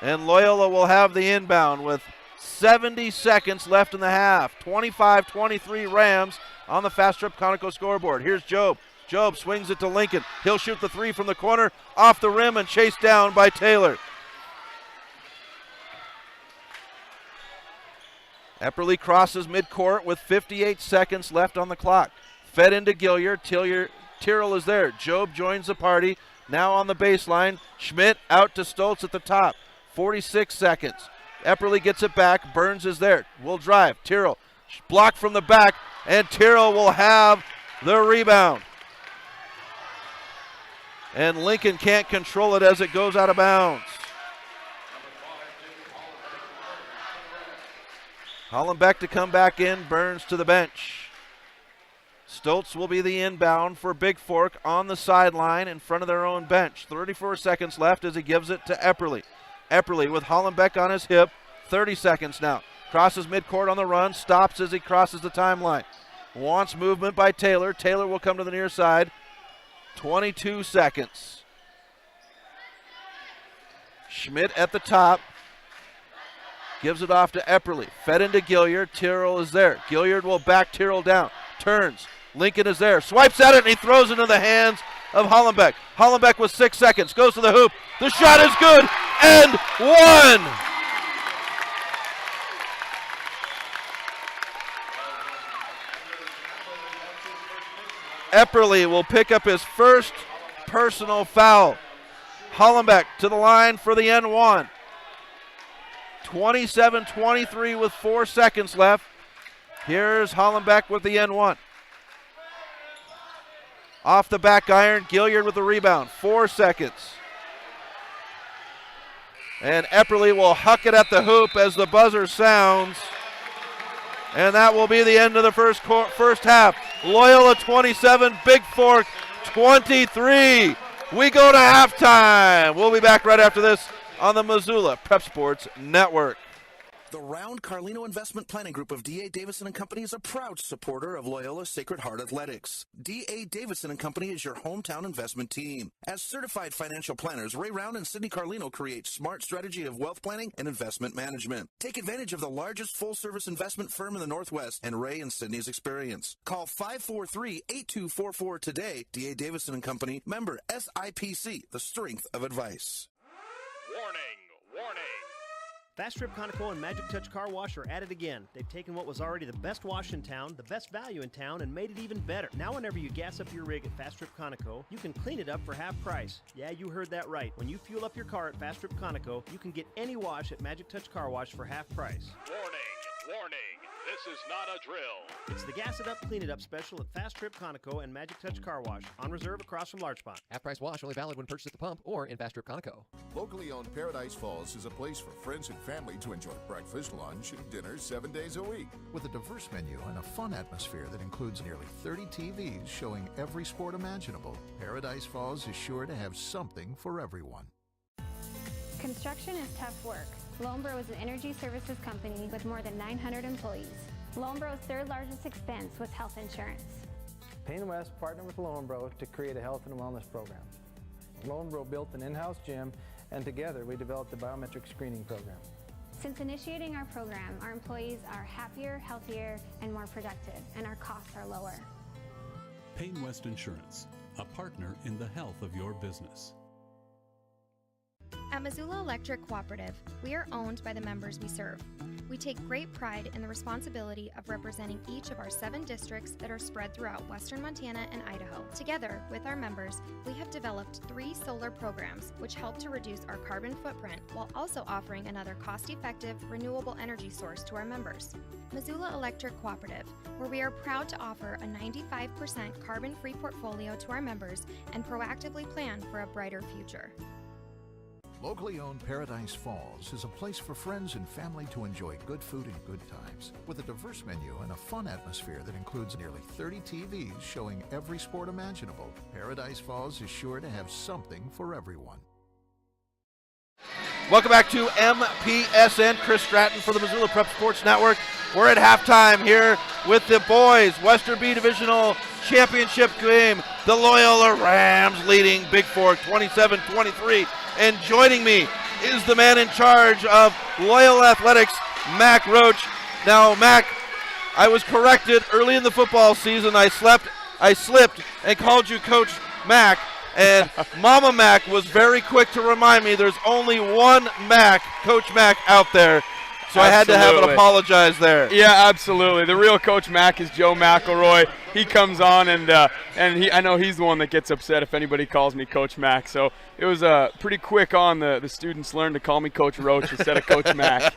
And Loyola will have the inbound with 70 seconds left in the half. 25-23 Rams on the Fast Trip Conoco scoreboard. Here's Job. Job swings it to Lincoln. He'll shoot the three from the corner, off the rim, and chased down by Taylor. Epperly crosses midcourt with 58 seconds left on the clock. Fed into Gilliard. Tyrrell is there. Job joins the party. Now on the baseline. Schmidt out to Stoltz at the top. 46 seconds. Epperly gets it back. Burns is there. Will drive. Tyrrell blocked from the back, and Tyrrell will have the rebound. And Lincoln can't control it as it goes out of bounds. Hollenbeck to come back in. Burns to the bench. Stoltz will be the inbound for Bigfork on the sideline in front of their own bench. 34 seconds left as he gives it to Epperly. Epperly with Hollenbeck on his hip. 30 seconds now. Crosses midcourt on the run. Stops as he crosses the timeline. Wants movement by Taylor. Taylor will come to the near side. 22 seconds. Schmidt at the top. Gives it off to Epperly. Fed into Gilliard. Tyrrell is there. Gilliard will back Tyrrell down. Turns. Lincoln is there. Swipes at it, and he throws it into the hands of Hollenbeck. Hollenbeck with 6 seconds. Goes to the hoop. The shot is good. And one. Epperly will pick up his first personal foul. Hollenbeck to the line for the N1. 27-23 with 4 seconds left. Here's Hollenbeck with the N1. Off the back iron, Gilliard with the rebound. 4 seconds. And Epperly will huck it at the hoop as the buzzer sounds. And that will be the end of the first half. Loyola 27, Bigfork 23. We go to halftime. We'll be back right after this on the Missoula Prep Sports Network. The Round Carlino Investment Planning Group of D.A. Davison & Company is a proud supporter of Loyola Sacred Heart Athletics. D.A. Davison & Company is your hometown investment team. As certified financial planners, Ray Round and Sidney Carlino create smart strategy of wealth planning and investment management. Take advantage of the largest full-service investment firm in the Northwest and Ray and Sidney's experience. Call 543-8244 today. D.A. Davison & Company, member SIPC, the strength of advice. Warning. Fast Trip Conoco and Magic Touch Car Wash are at it again. They've taken what was already the best wash in town, the best value in town, and made it even better. Now whenever you gas up your rig at Fast Trip Conoco, you can clean it up for half price. Yeah, you heard that right. When you fuel up your car at Fast Trip Conoco, you can get any wash at Magic Touch Car Wash for half price. Warning. This is not a drill. It's the Gas It Up, Clean It Up special at Fast Trip Conoco and Magic Touch Car Wash, on reserve across from Larchmont. Half-price wash only valid when purchased at the pump or in Fast Trip Conoco. Locally owned Paradise Falls is a place for friends and family to enjoy breakfast, lunch, and dinner 7 days a week. With a diverse menu and a fun atmosphere that includes nearly 30 TVs showing every sport imaginable, Paradise Falls is sure to have something for everyone. Construction is tough work. Lombro is an energy services company with more than 900 employees. Lombro's third largest expense was health insurance. Payne West partnered with Lombro to create a health and wellness program. Lombro built an in-house gym, and together we developed a biometric screening program. Since initiating our program, our employees are happier, healthier, and more productive, and our costs are lower. Payne West Insurance, a partner in the health of your business. At Missoula Electric Cooperative, we are owned by the members we serve. We take great pride in the responsibility of representing each of our 7 districts that are spread throughout western Montana and Idaho. Together with our members, we have developed 3 solar programs which help to reduce our carbon footprint while also offering another cost-effective, renewable energy source to our members. Missoula Electric Cooperative, where we are proud to offer a 95% carbon-free portfolio to our members and proactively plan for a brighter future. Locally owned Paradise Falls is a place for friends and family to enjoy good food and good times. With a diverse menu and a fun atmosphere that includes nearly 30 TVs showing every sport imaginable, Paradise Falls is sure to have something for everyone. Welcome back to MPSN. Chris Stratton for the Missoula Prep Sports Network. We're at halftime here with the boys' Western B Divisional Championship game. The Loyola Rams leading Bigfork 27-23. And joining me is the man in charge of Loyola Athletics, Mac Roach. Now, Mac, I was corrected early in the football season. I slipped and called you Coach Mac. And Mama Mac was very quick to remind me there's only one Mac, Coach Mac, out there. So I had to have an apologize there. Yeah, absolutely. The real Coach Mac is Joe McElroy. He comes on, and I know he's the one that gets upset if anybody calls me Coach Mac. So it was pretty quick on. The students learned to call me Coach Roach instead of Coach Mac.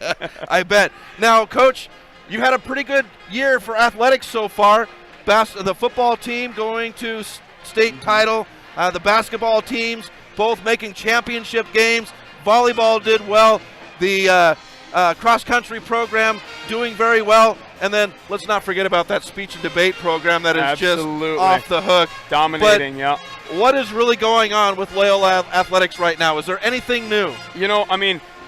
I bet. Now, Coach, you had a pretty good year for athletics so far. The football team going to state title. The basketball teams both making championship games. Volleyball did well. The cross-country program doing very well. And then let's not forget about that speech and debate program that is just off the hook. Dominating, yeah. What is really going on with Loyola Athletics right now? Is there anything new?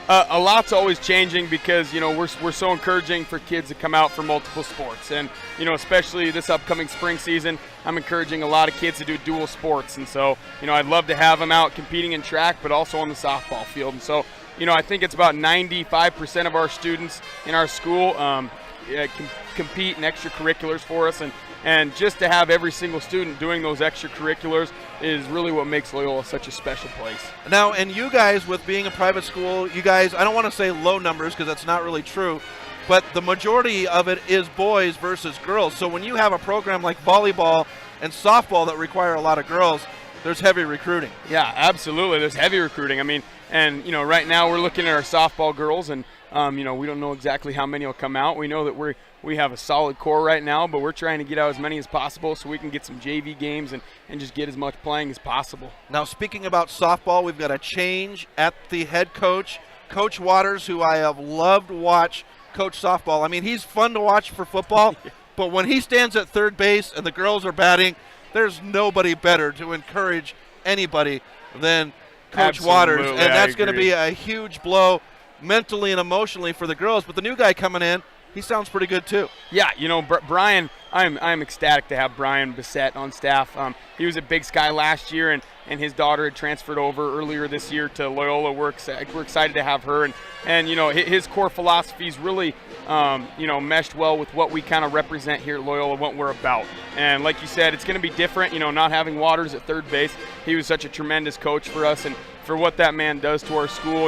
A lot's always changing because, we're so encouraging for kids to come out for multiple sports. And, especially this upcoming spring season, I'm encouraging a lot of kids to do dual sports. And so, I'd love to have them out competing in track, but also on the softball field. And so, I think it's about 95% of our students in our school compete in extracurriculars for us. And just to have every single student doing those extracurriculars is really what makes Loyola such a special place. Now, and you guys, with being a private school, you guys, I don't want to say low numbers because that's not really true, but the majority of it is boys versus girls. So when you have a program like volleyball and softball that require a lot of girls, there's heavy recruiting. Yeah, absolutely. There's heavy recruiting. Right now we're looking at our softball girls, and we don't know exactly how many will come out. We know that we have a solid core right now, but we're trying to get out as many as possible so we can get some JV games and just get as much playing as possible. Now, speaking about softball, we've got a change at the head coach, Coach Waters, who I have loved to watch coach softball. He's fun to watch for football, but when he stands at third base and the girls are batting, there's nobody better to encourage anybody than Coach Waters. And that's going to be a huge blow mentally and emotionally for the girls. But the new guy coming in, he sounds pretty good too. Yeah, Brian, I'm ecstatic to have Brian Bissett on staff. He was at Big Sky last year, and his daughter had transferred over earlier this year to Loyola. We're excited to have her, and his core philosophies really meshed well with what we kind of represent here at Loyola, what we're about. And like you said, it's going to be different, not having Waters at third base. He was such a tremendous coach for us, and for what that man does to our school,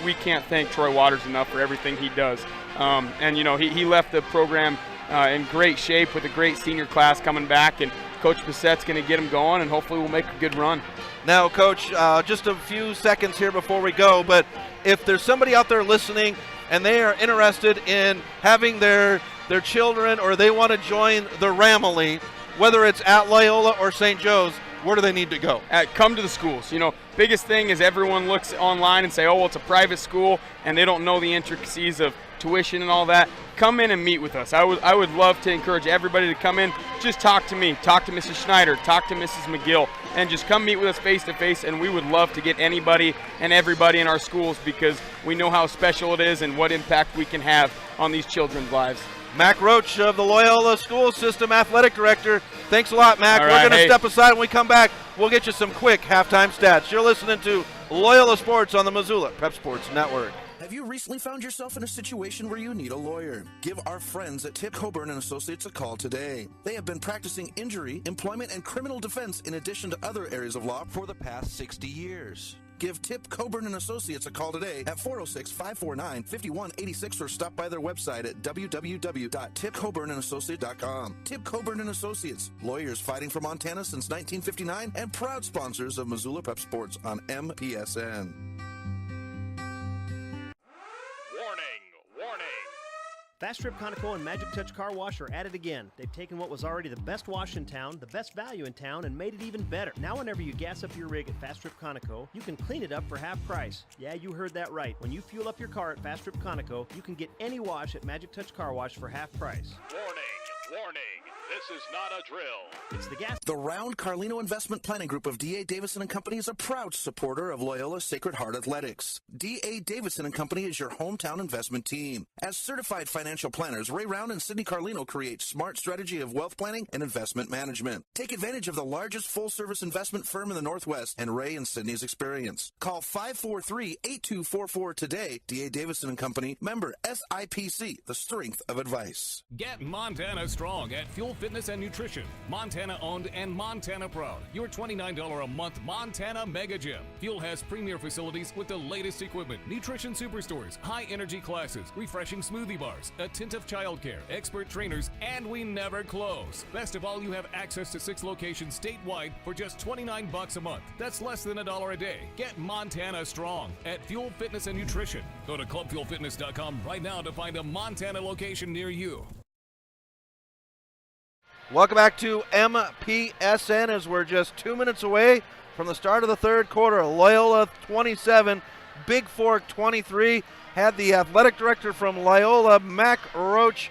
we can't thank Troy Waters enough for everything he does. He left the program in great shape with a great senior class coming back, and Coach Bissett's going to get him going, and hopefully we'll make a good run. Now, Coach, just a few seconds here before we go, but if there's somebody out there listening and they are interested in having their children or they want to join the Ramily, whether it's at Loyola or St. Joe's, where do they need to go? Come to the schools. Biggest thing is everyone looks online and say, oh, well, it's a private school, and they don't know the intricacies of tuition and all that. Come in and meet with us. I would love to encourage everybody to come in. Just talk to me. Talk to Mrs. Schneider. Talk to Mrs. McGill. And just come meet with us face to face, and we would love to get anybody and everybody in our schools because we know how special it is and what impact we can have on these children's lives. Mac Roach of the Loyola School System Athletic Director. Thanks a lot, Mac. All We're right, going to step aside when we come back. We'll get you some quick halftime stats. You're listening to Loyola Sports on the Missoula Prep Sports Network. Have you recently found yourself in a situation where you need a lawyer? Give our friends at Tip Coburn & Associates a call today. They have been practicing injury, employment, and criminal defense in addition to other areas of law for the past 60 years. Give Tip Coburn & Associates a call today at 406-549-5186 or stop by their website at www.tipcoburnandassociates.com. Tip Coburn & Associates, lawyers fighting for Montana since 1959 and proud sponsors of Missoula Prep Sports on MPSN. Fast Trip Conoco and Magic Touch Car Wash are at it again. They've taken what was already the best wash in town, the best value in town, and made it even better. Now whenever you gas up your rig at Fast Trip Conoco, you can clean it up for half price. Yeah, you heard that right. When you fuel up your car at Fast Trip Conoco, you can get any wash at Magic Touch Car Wash for half price. Warning, warning. This is not a drill. It's the gas. The Round Carlino Investment Planning Group of D.A. Davidson & Company is a proud supporter of Loyola Sacred Heart Athletics. D.A. Davidson & Company is your hometown investment team. As certified financial planners, Ray Round and Sidney Carlino create smart strategy of wealth planning and investment management. Take advantage of the largest full-service investment firm in the Northwest and Ray and Sidney's experience. Call 543-8244 today. D.A. Davidson & Company, member SIPC, the strength of advice. Get Montana strong at Fuel Fitness and Nutrition. Montana owned and Montana proud. Your $29 a month Montana Mega Gym. Fuel has premier facilities with the latest equipment, nutrition superstores, high energy classes, refreshing smoothie bars, attentive childcare, expert trainers, and we never close. Best of all, you have access to 6 locations statewide for just $29 a month. That's less than $1 a day. Get Montana strong at Fuel Fitness and Nutrition. Go to clubfuelfitness.com right now to find a Montana location near you. Welcome back to MPSN as we're just 2 minutes away from the start of the third quarter. Loyola 27, Bigfork 23. Had the athletic director from Loyola, Mac Roach,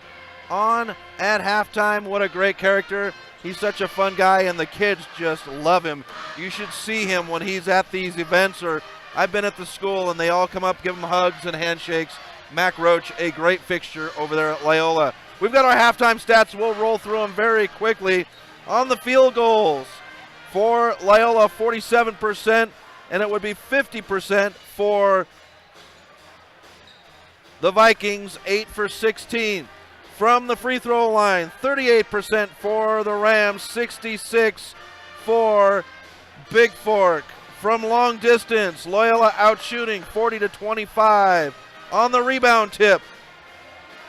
on at halftime. What a great character. He's such a fun guy, and the kids just love him. You should see him when he's at these events, or I've been at the school, and they all come up, give him hugs and handshakes. Mac Roach, a great fixture over there at Loyola. We've got our halftime stats. We'll roll through them very quickly. On the field goals, for Loyola, 47%, and it would be 50% for the Vikings, 8 for 16. From the free throw line, 38% for the Rams, 66 for Bigfork. From long distance, Loyola out shooting 40-25. On the rebound tip,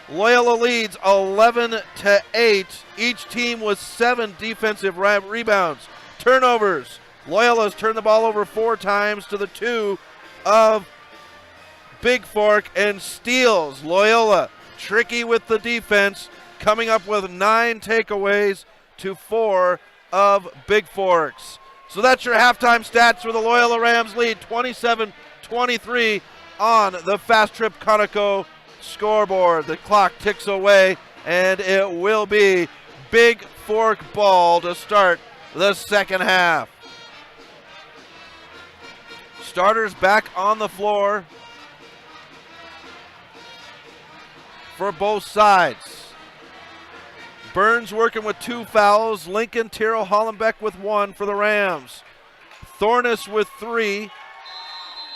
Loyola leads 11-8. Each team with 7 defensive rebounds. Turnovers, Loyola's turned the ball over 4 times to the 2 of Bigfork, and steals. Loyola tricky with the defense, coming up with 9 takeaways to 4 of Bigfork's. So that's your halftime stats for the Loyola Rams lead 27-23 on the Fast Trip Conoco scoreboard. The clock ticks away, and it will be Bigfork ball to start the second half. Starters back on the floor for both sides. Burns working with 2 fouls. Lincoln, Tyrrell, Hollenbeck with 1 for the Rams. Thornus with 3.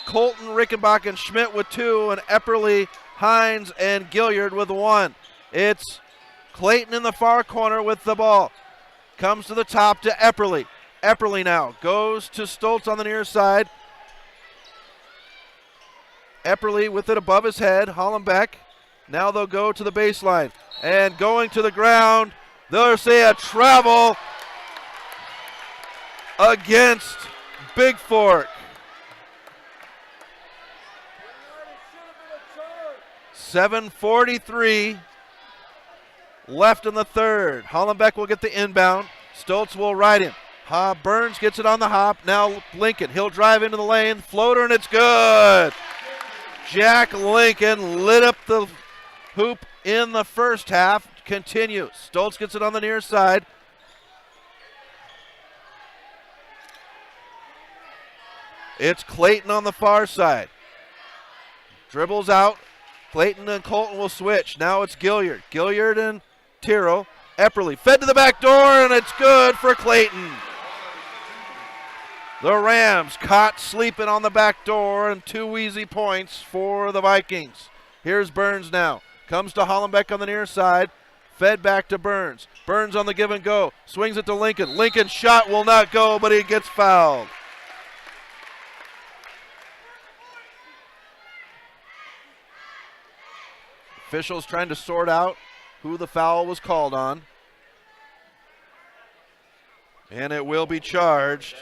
Colton, Rickenbach, and Schmidt with 2. And Epperly, Hines, and Gilliard with 1. It's Clayton in the far corner with the ball. Comes to the top to Epperly. Epperly now goes to Stoltz on the near side. Epperly with it above his head. Hollenbeck. Now they'll go to the baseline. And going to the ground, they'll say a travel against Bigfork. 7:43 left in the third. Hollenbeck will get the inbound. Stoltz will ride him. Burns gets it on the hop. Now Lincoln, he'll drive into the lane. Floater, and it's good. Jack Lincoln lit up the hoop in the first half. Continues. Stoltz gets it on the near side. It's Clayton on the far side. Dribbles out. Clayton and Colton will switch. Now it's Gilliard. Gilliard and Tyrrell. Epperly fed to the back door, and it's good for Clayton. The Rams caught sleeping on the back door, and 2 easy points for the Vikings. Here's Burns now. Comes to Hollenbeck on the near side. Fed back to Burns. Burns on the give and go. Swings it to Lincoln. Lincoln's shot will not go, but he gets fouled. Officials trying to sort out who the foul was called on. And it will be charged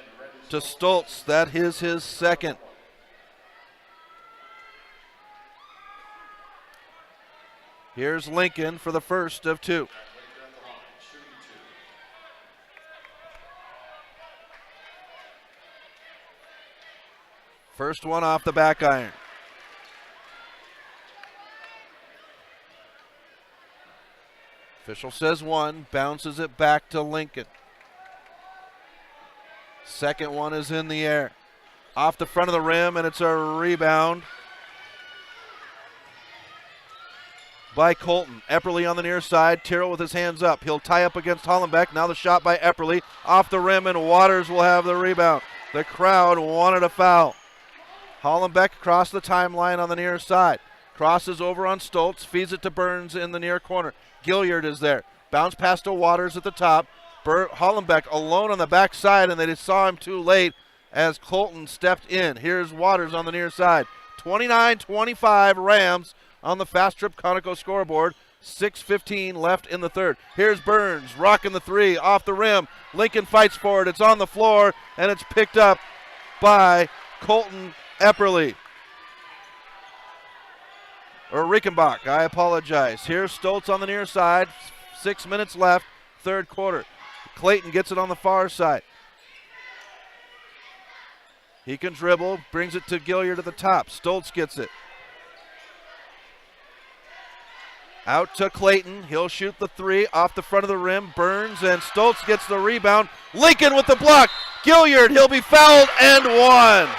to Stoltz. That is his second. Here's Lincoln for the first of 2. First one off the back iron. Official says 1, bounces it back to Lincoln. Second one is in the air. Off the front of the rim, and it's a rebound by Colton. Epperly on the near side. Tyrrell with his hands up. He'll tie up against Hollenbeck. Now the shot by Epperly. Off the rim, and Waters will have the rebound. The crowd wanted a foul. Hollenbeck across the timeline on the near side. Crosses over on Stoltz. Feeds it to Burns in the near corner. Gilliard is there. Bounce pass to Waters at the top. Hollenbeck alone on the backside, and they just saw him too late as Colton stepped in. Here's Waters on the near side. 29-25 Rams on the Fast Trip Conoco scoreboard. 6:15 left in the third. Here's Burns rocking the three off the rim. Lincoln fights for it. It's on the floor, and it's picked up by Colton Epperly. Or Rickenbach, I apologize. Here's Stoltz on the near side. 6 minutes left, third quarter. Clayton gets it on the far side. He can dribble, brings it to Gilliard at the top. Stoltz gets it. Out to Clayton. He'll shoot the three off the front of the rim. Burns, and Stoltz gets the rebound. Lincoln with the block. Gilliard, he'll be fouled and one.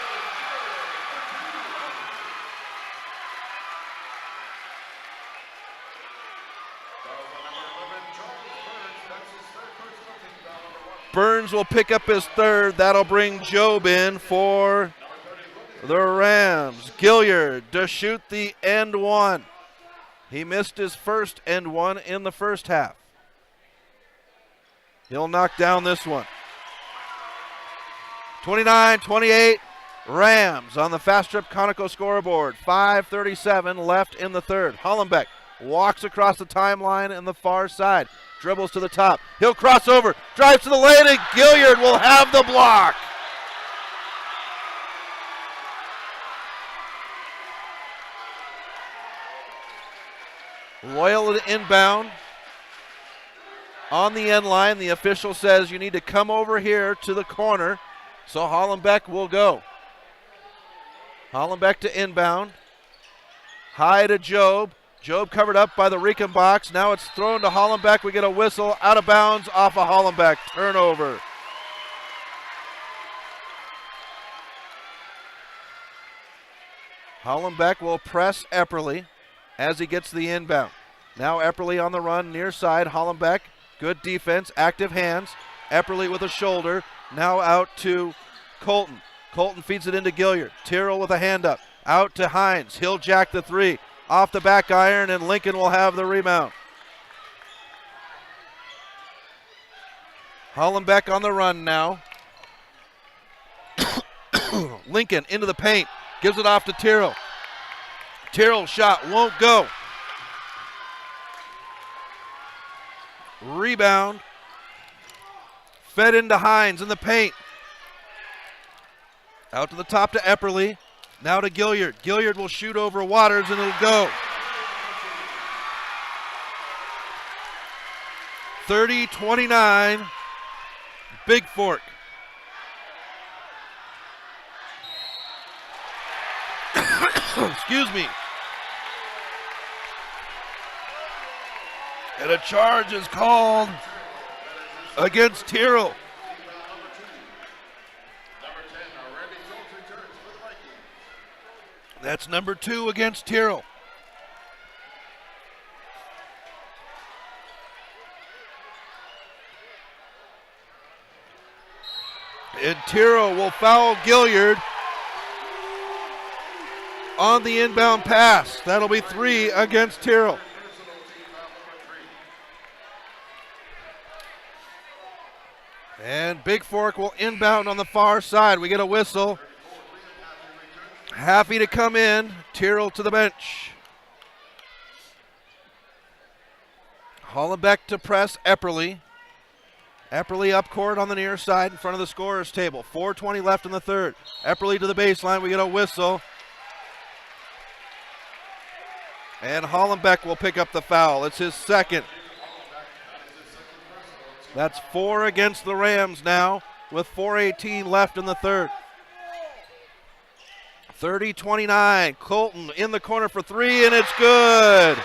Burns will pick up his third. That'll bring Job in for the Rams. Gilliard to shoot the and one. He missed his first and one in the first half. He'll knock down this one. 29-28 Rams on the Fast Trip Conoco scoreboard. 5:37 left in the third. Hollenbeck walks across the timeline in the far side. Dribbles to the top. He'll cross over. Drives to the lane, and Gilliard will have the block. Loyola inbound. On the end line, the official says you need to come over here to the corner. So Hollenbeck will go. Hollenbeck to inbound. High to Job. Job covered up by the Rickenbach. Now it's thrown to Hollenbeck. We get a whistle out of bounds off of Hollenbeck. Turnover. Hollenbeck will press Epperly as he gets the inbound. Now Epperly on the run, near side. Hollenbeck, good defense, active hands. Epperly with a shoulder. Now out to Colton. Colton feeds it into Gilliard. Tyrrell with a hand up. Out to Hines. He'll jack the three. Off the back iron, and Lincoln will have the rebound. Hollenbeck on the run now. Lincoln into the paint. Gives it off to Tyrrell. Tyrrell's shot won't go. Rebound. Fed into Hines in the paint. Out to the top to Epperly. Now to Gilliard. Gilliard will shoot over Waters, and it'll go. 30-29, Bigfork. Excuse me. And a charge is called against Tyrrell. That's number 2 against Tyrrell. And Tyrrell will foul Gilliard on the inbound pass. That'll be 3 against Tyrrell. And Bigfork will inbound on the far side. We get a whistle. Happy to come in. Tyrrell to the bench. Hollenbeck to press Epperly. Epperly up court on the near side in front of the scorer's table. 4:20 left in the third. Epperly to the baseline. We get a whistle. And Hollenbeck will pick up the foul. It's his second. That's 4 against the Rams now with 4:18 left in the third. 30-29. Colton in the corner for 3, and it's good.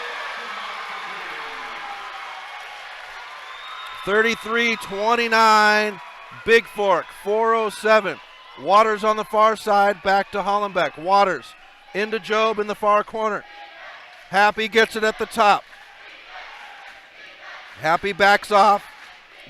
33-29, Bigfork, 4:07. Waters on the far side, back to Hollenbeck. Waters into Job in the far corner. Happy gets it at the top. Happy backs off.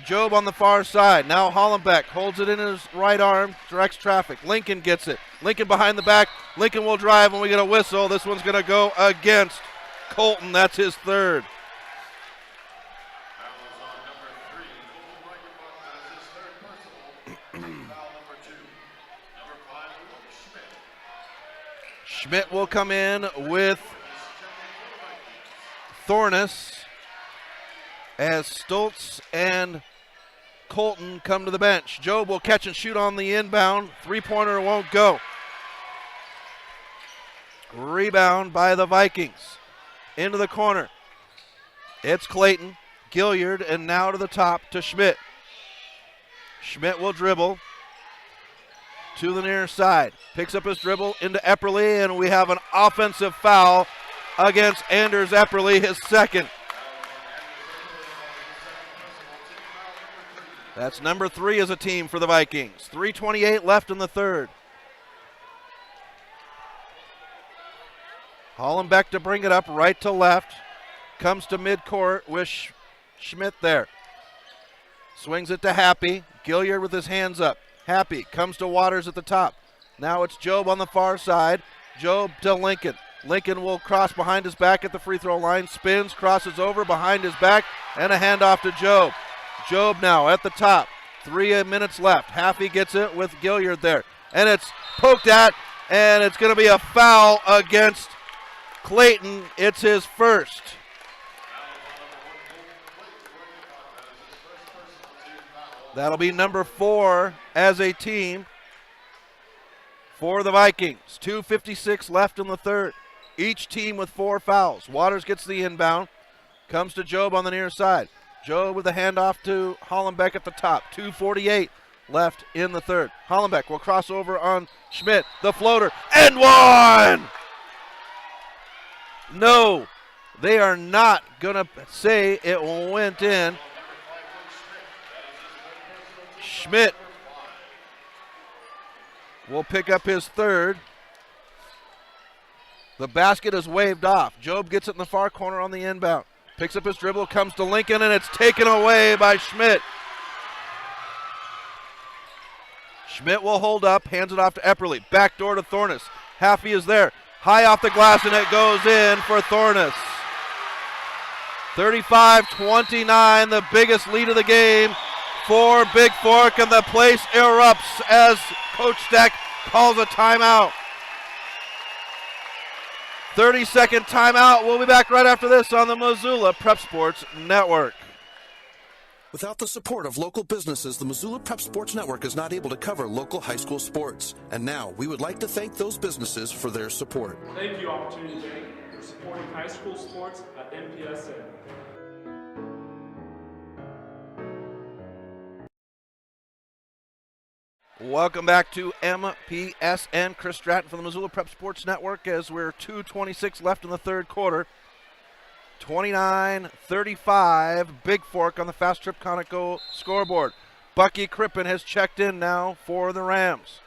Job on the far side. Now Hollenbeck holds it in his right arm, directs traffic. Lincoln gets it. Lincoln behind the back. Lincoln will drive when we get a whistle. This one's going to go against Colton. That's his third. Schmidt will come in with Thornus as Stoltz and Colton come to the bench. Job will catch and shoot on the inbound. Three-pointer won't go. Rebound by the Vikings. Into the corner. It's Clayton, Gilliard, and now to the top to Schmidt. Schmidt will dribble to the near side. Picks up his dribble into Epperly, and we have an offensive foul against Anders Epperly, his second. That's number 3 as a team for the Vikings. 3:28 left in the third. Hollenbeck to bring it up right to left. Comes to midcourt with Schmidt there. Swings it to Happy. Gilliard with his hands up. Happy comes to Waters at the top. Now it's Job on the far side. Job to Lincoln. Lincoln will cross behind his back at the free throw line. Spins, crosses over behind his back, and a handoff to Job. Job now at the top. 3 minutes left. Happy gets it with Gilliard there. And it's poked at, and it's going to be a foul against Clayton. It's his first. That'll be number 4 as a team for the Vikings. 2:56 left in the third. Each team with 4 fouls. Waters gets the inbound. Comes to Job on the near side. Job with a handoff to Hollenbeck at the top. 2:48 left in the third. Hollenbeck will cross over on Schmidt. The floater. And one! No, they are not going to say it went in. Schmidt will pick up his third. The basket is waved off. Job gets it in the far corner on the inbound. Picks up his dribble, comes to Lincoln, and it's taken away by Schmidt. Schmidt will hold up, hands it off to Epperly. Backdoor to Thornus. Happy is there. High off the glass, and it goes in for Thornus. 35-29, the biggest lead of the game for Bigfork, and the place erupts as Coach Stack calls a timeout. 30-second timeout. We'll be back right after this on the Missoula Prep Sports Network. Without the support of local businesses, the Missoula Prep Sports Network is not able to cover local high school sports. And now, we would like to thank those businesses for their support. Thank you, Opportunity Bank, for supporting high school sports at MPSN. Welcome back to MPSN. Chris Stratton from the Missoula Prep Sports Network as we're 2:26 left in the third quarter. 29-35, Bigfork on the Fast Trip Conoco scoreboard. Bucky Crippen has checked in now for the Rams.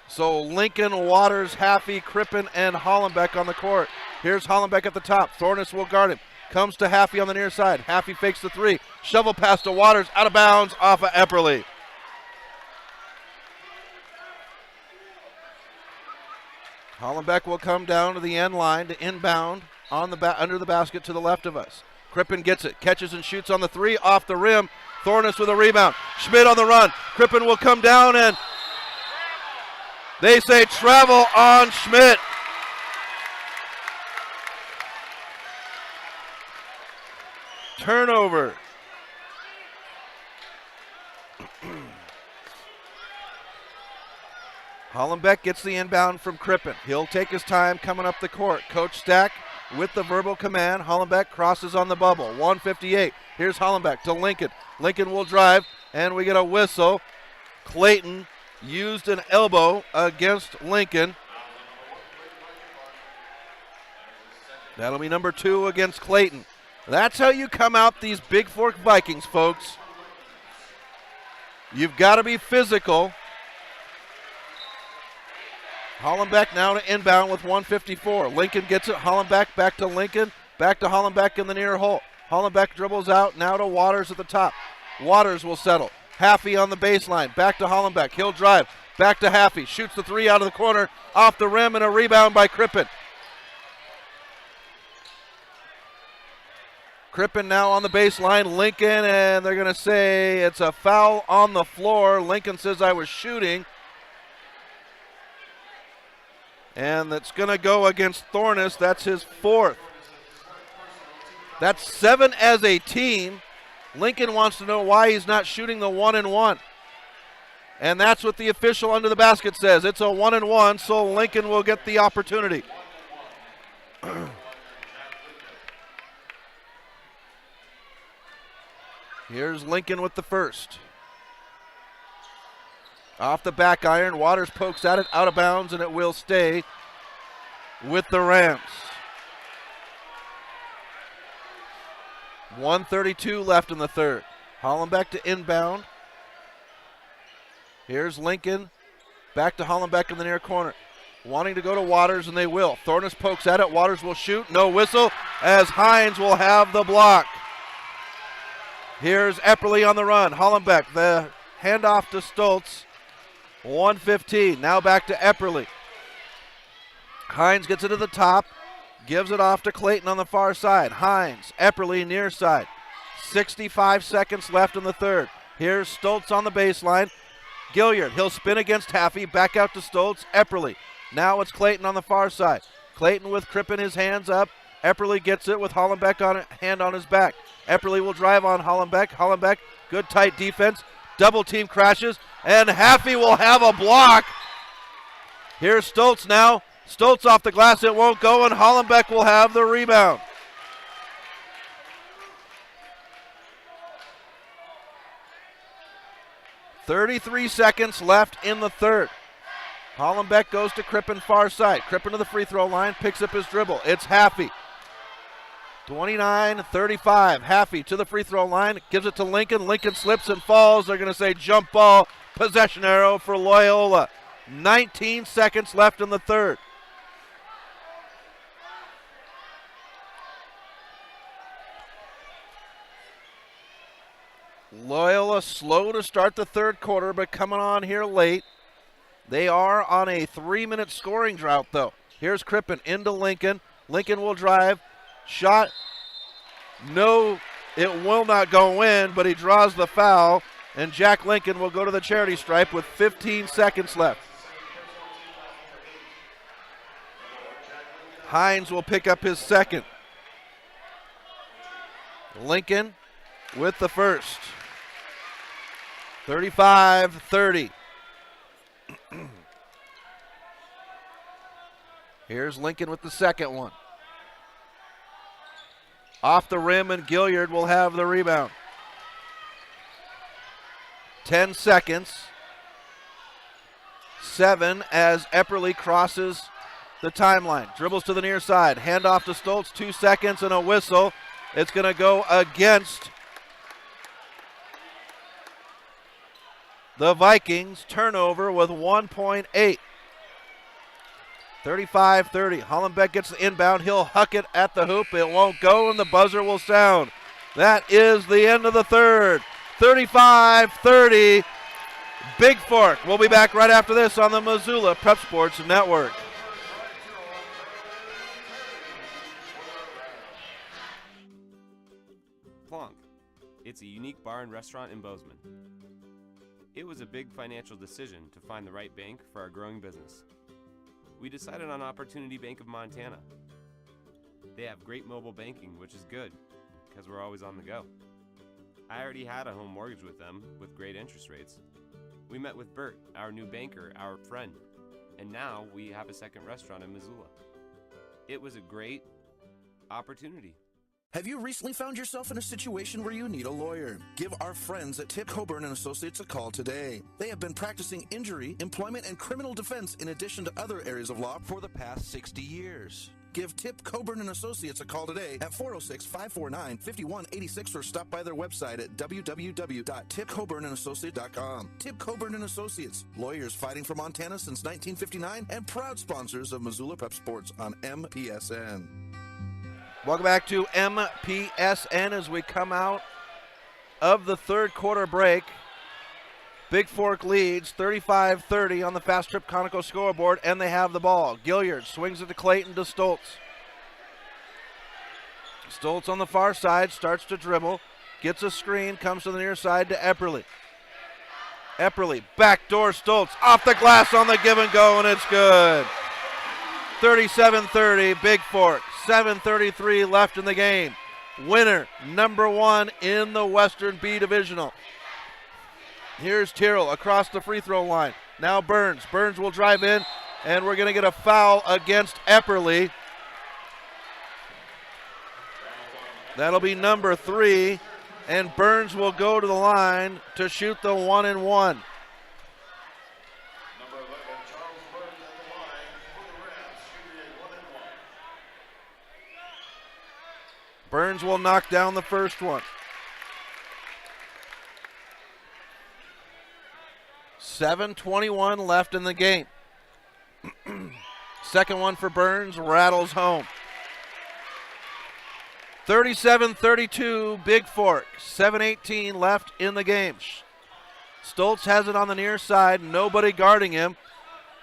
So Lincoln, Waters, Haffey, Crippen, and Hollenbeck on the court. Here's Hollenbeck at the top. Thornus will guard him. Comes to Haffey on the near side. Haffey fakes the 3. Shovel pass to Waters, out of bounds off of Epperly. Hollenbeck will come down to the end line to inbound on the under the basket to the left of us. Crippen gets it, catches and shoots on the 3, off the rim. Thornus with a rebound. Schmidt on the run. Crippen will come down, and they say travel on Schmidt. Turnover. Hollenbeck gets the inbound from Crippen. He'll take his time coming up the court. Coach Stack with the verbal command. Hollenbeck crosses on the bubble. 1:58. Here's Hollenbeck to Lincoln. Lincoln will drive, and we get a whistle. Clayton used an elbow against Lincoln. That'll be number 2 against Clayton. That's how you come out these Bigfork Vikings, folks. You've got to be physical. Hollenbeck now to inbound with 1:54. Lincoln gets it. Hollenbeck back to Lincoln. Back to Hollenbeck in the near hole. Hollenbeck dribbles out now to Waters at the top. Waters will settle. Haffey on the baseline. Back to Hollenbeck. He'll drive. Back to Haffey. Shoots the three out of the corner. Off the rim and a rebound by Crippen. Crippen now on the baseline. Lincoln, and they're going to say it's a foul on the floor. Lincoln says I was shooting. And that's going to go against Thornus. That's his fourth. That's 7 as a team. Lincoln wants to know why he's not shooting the 1-and-1. And that's what the official under the basket says. It's a 1-and-1, so Lincoln will get the opportunity. Here's Lincoln with the first. Off the back iron, Waters pokes at it, out of bounds, and it will stay with the Rams. 1:32 left in the third. Hollenbeck to inbound. Here's Lincoln. Back to Hollenbeck in the near corner. Wanting to go to Waters, and they will. Thornus pokes at it. Waters will shoot. No whistle, as Hines will have the block. Here's Epperly on the run. Hollenbeck, the handoff to Stoltz. 1:15. Now back to Epperly. Hines gets it to the top. Gives it off to Clayton on the far side. Hines, Epperly near side. 65 seconds left in the third. Here's Stoltz on the baseline. Gilliard, he'll spin against Haffey. Back out to Stoltz. Epperly. Now it's Clayton on the far side. Clayton with Crippen, his hands up. Epperly gets it with Hollenbeck on hand on his back. Epperly will drive on Hollenbeck. Hollenbeck, good tight defense. Double team crashes, and Haffey will have a block. Here's Stoltz now. Stoltz off the glass, it won't go, and Hollenbeck will have the rebound. .33 seconds left in the third. Hollenbeck goes to Crippen far side. Crippen to the free throw line, picks up his dribble. It's Haffey. 29-35. Haffey to the free throw line, gives it to Lincoln. Lincoln slips and falls. They're going to say jump ball, possession arrow for Loyola. 19 seconds left in the third. Loyola slow to start the third quarter, but coming on here late. They are on a 3-minute scoring drought, though. Here's Crippen into Lincoln. Lincoln will drive. Shot. No, it will not go in, but he draws the foul, and Jack Lincoln will go to the charity stripe with 15 seconds left. Hines will pick up his second. Lincoln with the first. 35-30. Here's Lincoln with the second one. Off the rim, and Gilliard will have the rebound. 10 seconds. 7 as Epperly crosses the timeline. Dribbles to the near side. Handoff to Stoltz. 2 seconds and a whistle. It's going to go against the Vikings. Turnover with 1.8. 35-30. Hollenbeck gets the inbound. He'll huck it at the hoop. It won't go, and the buzzer will sound. That is the end of the third. 35-30. Bigfork. We'll be back right after this on the Missoula Prep Sports Network. Plonk. It's a unique bar and restaurant in Bozeman. It was a big financial decision to find the right bank for our growing business. We decided on Opportunity Bank of Montana. They have great mobile banking, which is good, because we're always on the go. I already had a home mortgage with them, with great interest rates. We met with Bert, our new banker, our friend, and now we have a second restaurant in Missoula. It was a great opportunity. Have you recently found yourself in a situation where you need a lawyer? Give our friends at Tip Coburn & Associates a call today. They have been practicing injury, employment, and criminal defense in addition to other areas of law for the past 60 years. Give Tip Coburn and Associates a call today at 406-549-5186 or stop by their website at www.tipcoburnandassociates.com. Tip Coburn and Associates, lawyers fighting for Montana since 1959 and proud sponsors of Missoula Prep Sports on MPSN. Welcome back to MPSN as we come out of the third quarter break. Bigfork leads 35-30 on the Fast Trip Conoco scoreboard, and they have the ball. Gilliard swings it to Clayton to Stoltz. Stoltz on the far side starts to dribble, gets a screen, comes to the near side to Epperly. Epperly, backdoor Stoltz, off the glass on the give and go, and it's good. 37-30, Bigfork, 7:33 left in the game. Winner, number 1 in the Western B Divisional. Here's Tyrrell across the free throw line. Now Burns. Burns will drive in, and we're going to get a foul against Epperly. That'll be number 3, and Burns will go to the line to shoot the 1-and-1. Burns will knock down the first one. 7:21 left in the game. Second one for Burns, rattles home. 37-32, Bigfork. 7:18 left in the game. Stoltz has it on the near side, nobody guarding him.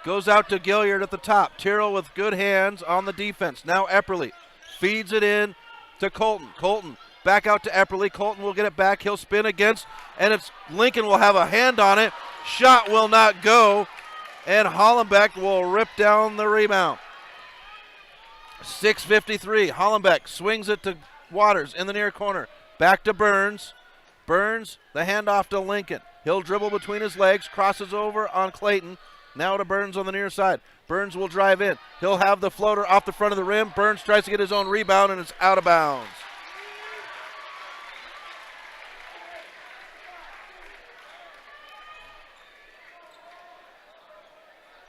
Goes out to Gilliard at the top. Tyrrell with good hands on the defense. Now Epperly feeds it in to Colton. Colton back out to Epperly. Colton will get it back. He'll spin against, and it's Lincoln will have a hand on it. Shot will not go, and Hollenbeck will rip down the rebound. 6:53. Hollenbeck swings it to Waters in the near corner. Back to Burns. Burns, the handoff to Lincoln. He'll dribble between his legs, crosses over on Clayton. Now to Burns on the near side. Burns will drive in. He'll have the floater off the front of the rim. Burns tries to get his own rebound, and it's out of bounds.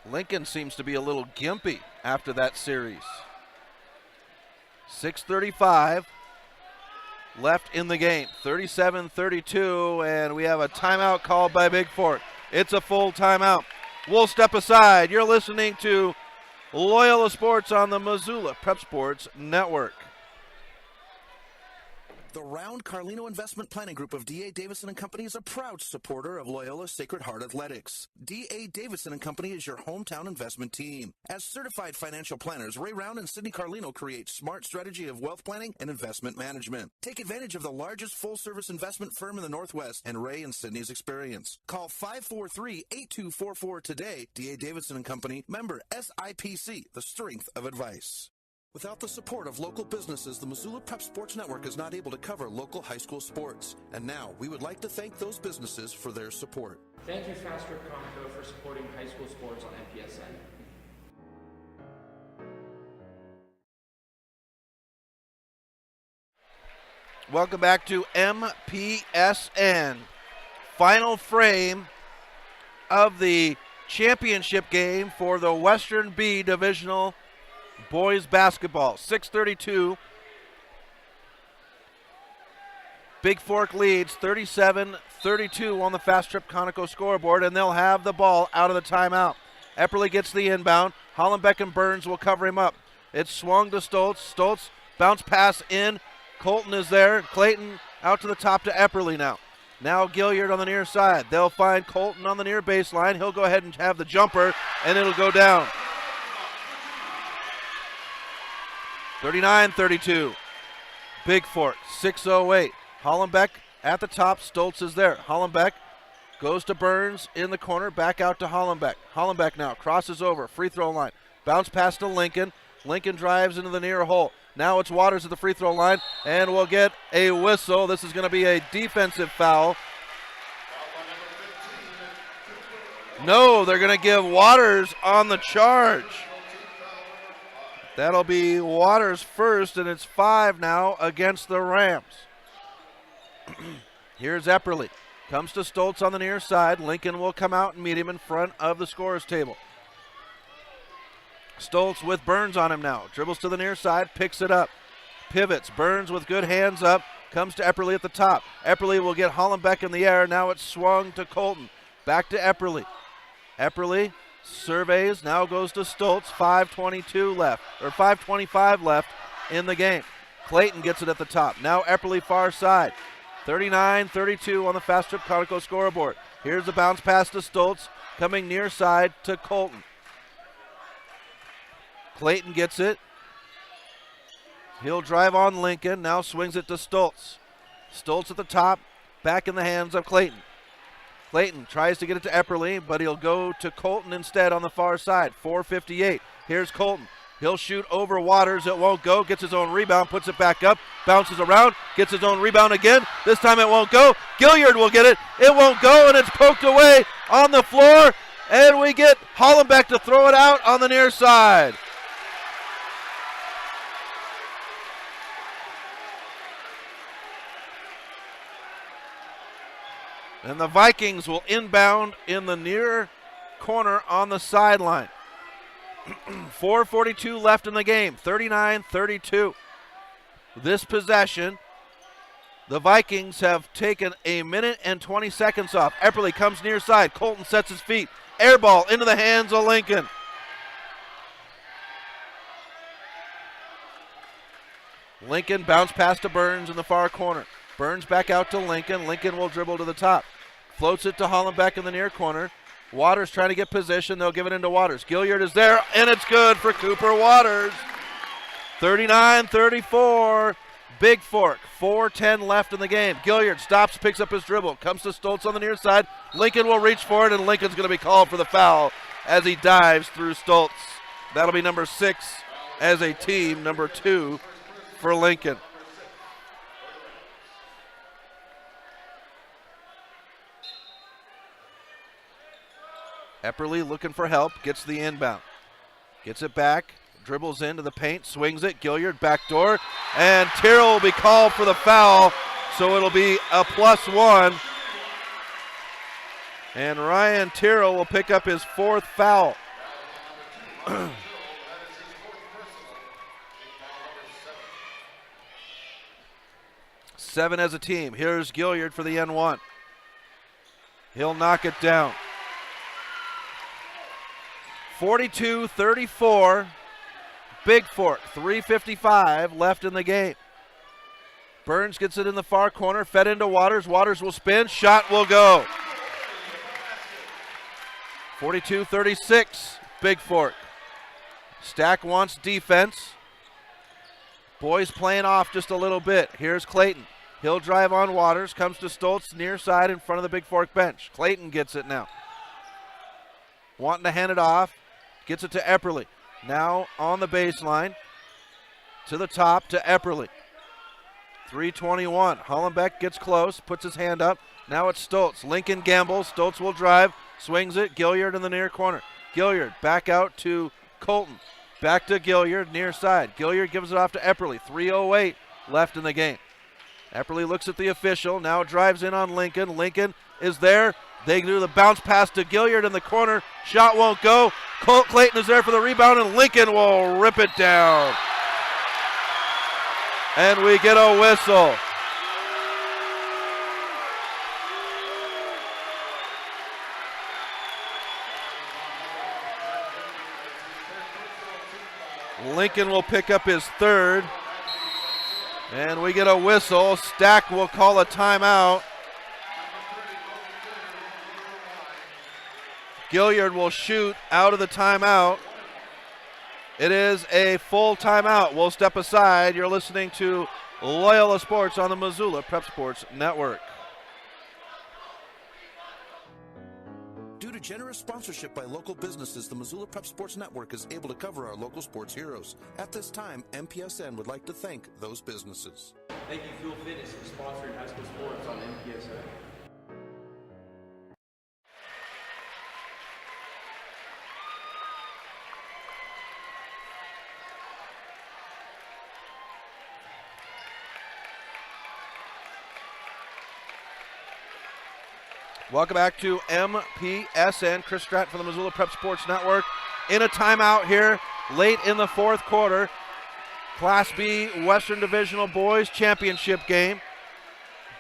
Lincoln seems to be a little gimpy after that series. 6:35 left in the game. 37-32, and we have a timeout called by Bigfork. It's a full timeout. We'll step aside. You're listening to Loyola Sports on the Missoula Prep Sports Network. The Round Carlino Investment Planning Group of D.A. Davidson & Company is a proud supporter of Loyola Sacred Heart Athletics. D.A. Davidson & Company is your hometown investment team. As certified financial planners, Ray Round and Sidney Carlino create smart strategy of wealth planning and investment management. Take advantage of the largest full-service investment firm in the Northwest and Ray and Sidney's experience. Call 543-8244 today. D.A. Davidson & Company, member SIPC, the strength of advice. Without the support of local businesses, the Missoula Prep Sports Network is not able to cover local high school sports. And now, we would like to thank those businesses for their support. Thank you, Fast Trip Conoco, for supporting high school sports on MPSN. Welcome back to MPSN. Final frame of the championship game for the Western B Divisional boys basketball. 6:32. Bigfork leads 37-32 on the Fast Trip Conoco scoreboard, and they'll have the ball out of the timeout. Epperly gets the inbound. Hollenbeck and Burns will cover him up. It's swung to Stoltz. Stoltz, bounce pass in. Colton is there. Clayton out to the top to Epperly now. Now Gilliard on the near side. They'll find Colton on the near baseline. He'll go ahead and have the jumper, and it'll go down. 39-32. Bigfork, 6:08. Hollenbeck at the top. Stoltz is there. Hollenbeck goes to Burns in the corner. Back out to Hollenbeck. Hollenbeck now crosses over. Free throw line. Bounce pass to Lincoln. Lincoln drives into the near hole. Now it's Waters at the free throw line, and we'll get a whistle. This is going to be a defensive foul. No, they're going to give Waters on the charge. That'll be Waters first, and it's 5 now against the Rams. Here's Epperly. Comes to Stoltz on the near side. Lincoln will come out and meet him in front of the scorer's table. Stoltz with Burns on him now. Dribbles to the near side, picks it up. Pivots. Burns with good hands up. Comes to Epperly at the top. Epperly will get Hollenbeck in the air. Now it's swung to Colton. Back to Epperly. Epperly surveys. Now goes to Stoltz. 5:25 left in the game. Clayton gets it at the top. Now Epperly far side. 39-32 on the Fast Trip Conoco scoreboard. Here's the bounce pass to Stoltz. Coming near side to Colton. Clayton gets it. He'll drive on Lincoln. Now swings it to Stoltz. Stoltz at the top. Back in the hands of Clayton. Clayton tries to get it to Epperly, but he'll go to Colton instead on the far side. 4:58. Here's Colton. He'll shoot over Waters. It won't go. Gets his own rebound. Puts it back up. Bounces around. Gets his own rebound again. This time it won't go. Gilliard will get it. It won't go, and it's poked away on the floor. And we get Hollenbeck to throw it out on the near side. And the Vikings will inbound in the near corner on the sideline. 4:42 left in the game, 39-32. This possession, the Vikings have taken a minute and 20 seconds off. Epperly comes near side. Colton sets his feet. Air ball into the hands of Lincoln. Lincoln bounce pass to Burns in the far corner. Burns back out to Lincoln. Lincoln will dribble to the top. Floats it to Hollenbeck in the near corner. Waters trying to get position. They'll give it into Waters. Gilliard is there, and it's good for Cooper Waters. 39-34. Bigfork. 4:10 left in the game. Gilliard stops, picks up his dribble. Comes to Stoltz on the near side. Lincoln will reach for it, and Lincoln's going to be called for the foul as he dives through Stoltz. That'll be number 6 as a team, number 2 for Lincoln. Epperly looking for help, gets the inbound. Gets it back, dribbles into the paint, swings it, Gilliard backdoor, and Tyrrell will be called for the foul, so it'll be a +1. And Ryan Tyrrell will pick up his 4th foul. 7 as a team. Here's Gilliard for the N1. He'll knock it down. 42-34, Bigfork, 3:55 left in the game. Burns gets it in the far corner, fed into Waters. Waters will spin, shot will go. 42-36, Bigfork. Stack wants defense. Boys playing off just a little bit. Here's Clayton. He'll drive on Waters, comes to Stoltz near side in front of the Bigfork bench. Clayton gets it now. Wanting to hand it off. Gets it to Epperly. Now on the baseline. To the top to Epperly. 3:21. Hollenbeck gets close. Puts his hand up. Now it's Stoltz. Lincoln gambles. Stoltz will drive. Swings it. Gilliard in the near corner. Gilliard back out to Colton. Back to Gilliard near side. Gilliard gives it off to Epperly. 3:08 left in the game. Epperly looks at the official. Now drives in on Lincoln. Lincoln is there. They do the bounce pass to Gilliard in the corner. Shot won't go. Colt Clayton is there for the rebound, and Lincoln will rip it down. And we get a whistle. Lincoln will pick up his 3rd. And we get a whistle. Stack will call a timeout. Gilliard will shoot out of the timeout. It is a full timeout. We'll step aside. You're listening to Loyola Sports on the Missoula Prep Sports Network. Due to generous sponsorship by local businesses, the Missoula Prep Sports Network is able to cover our local sports heroes. At this time, MPSN would like to thank those businesses. Thank you, Fuel Fitness, for sponsoring high school sports on MPSN. Welcome back to MPSN. Chris Stratton from the Missoula Prep Sports Network. In a timeout here late in the fourth quarter. Class B Western Divisional Boys Championship game.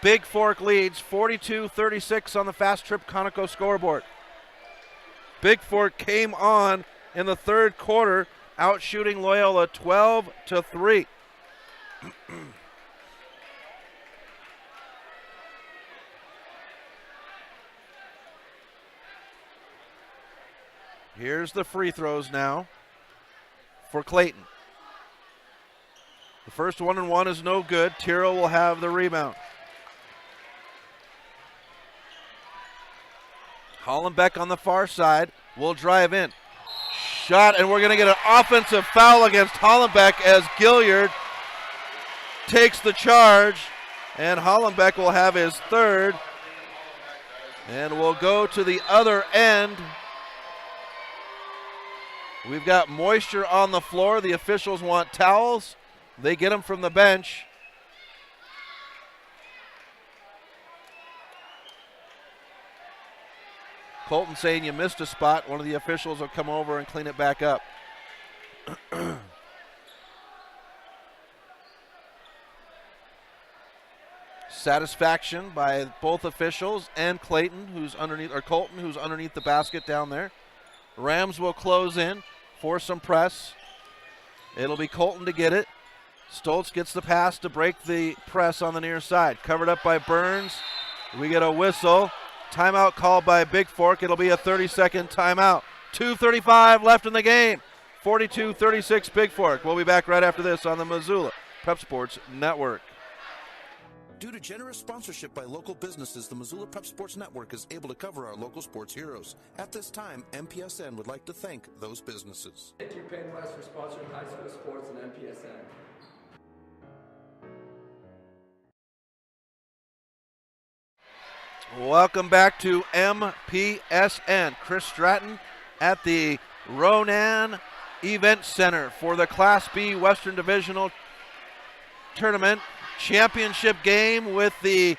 Bigfork leads 42-36 on the Fast Trip Conoco scoreboard. Bigfork came on in the third quarter, outshooting Loyola 12-3. Here's the free throws now for Clayton. The first 1-and-1 is no good. Tyrrell will have the rebound. Hollenbeck on the far side will drive in. Shot, and we're going to get an offensive foul against Hollenbeck as Gilliard takes the charge, and Hollenbeck will have his third. And we'll go to the other end. We've got moisture on the floor. The officials want towels. They get them from the bench. Colton saying you missed a spot. One of the officials will come over and clean it back up. Satisfaction by both officials and Colton, who's underneath the basket down there. Rams will close in for some press. It'll be Colton to get it. Stoltz gets the pass to break the press on the near side. Covered up by Burns. We get a whistle. Timeout called by Bigfork. It'll be a 30-second timeout. 2:35 left in the game. 42-36 Bigfork. We'll be back right after this on the Missoula Prep Sports Network. Due to generous sponsorship by local businesses, the Missoula Prep Sports Network is able to cover our local sports heroes. At this time, MPSN would like to thank those businesses. Thank you, Payne West, for sponsoring high school sports and MPSN. Welcome back to MPSN. Chris Stratton at the Ronan Event Center for the Class B Western Divisional Tournament championship game with the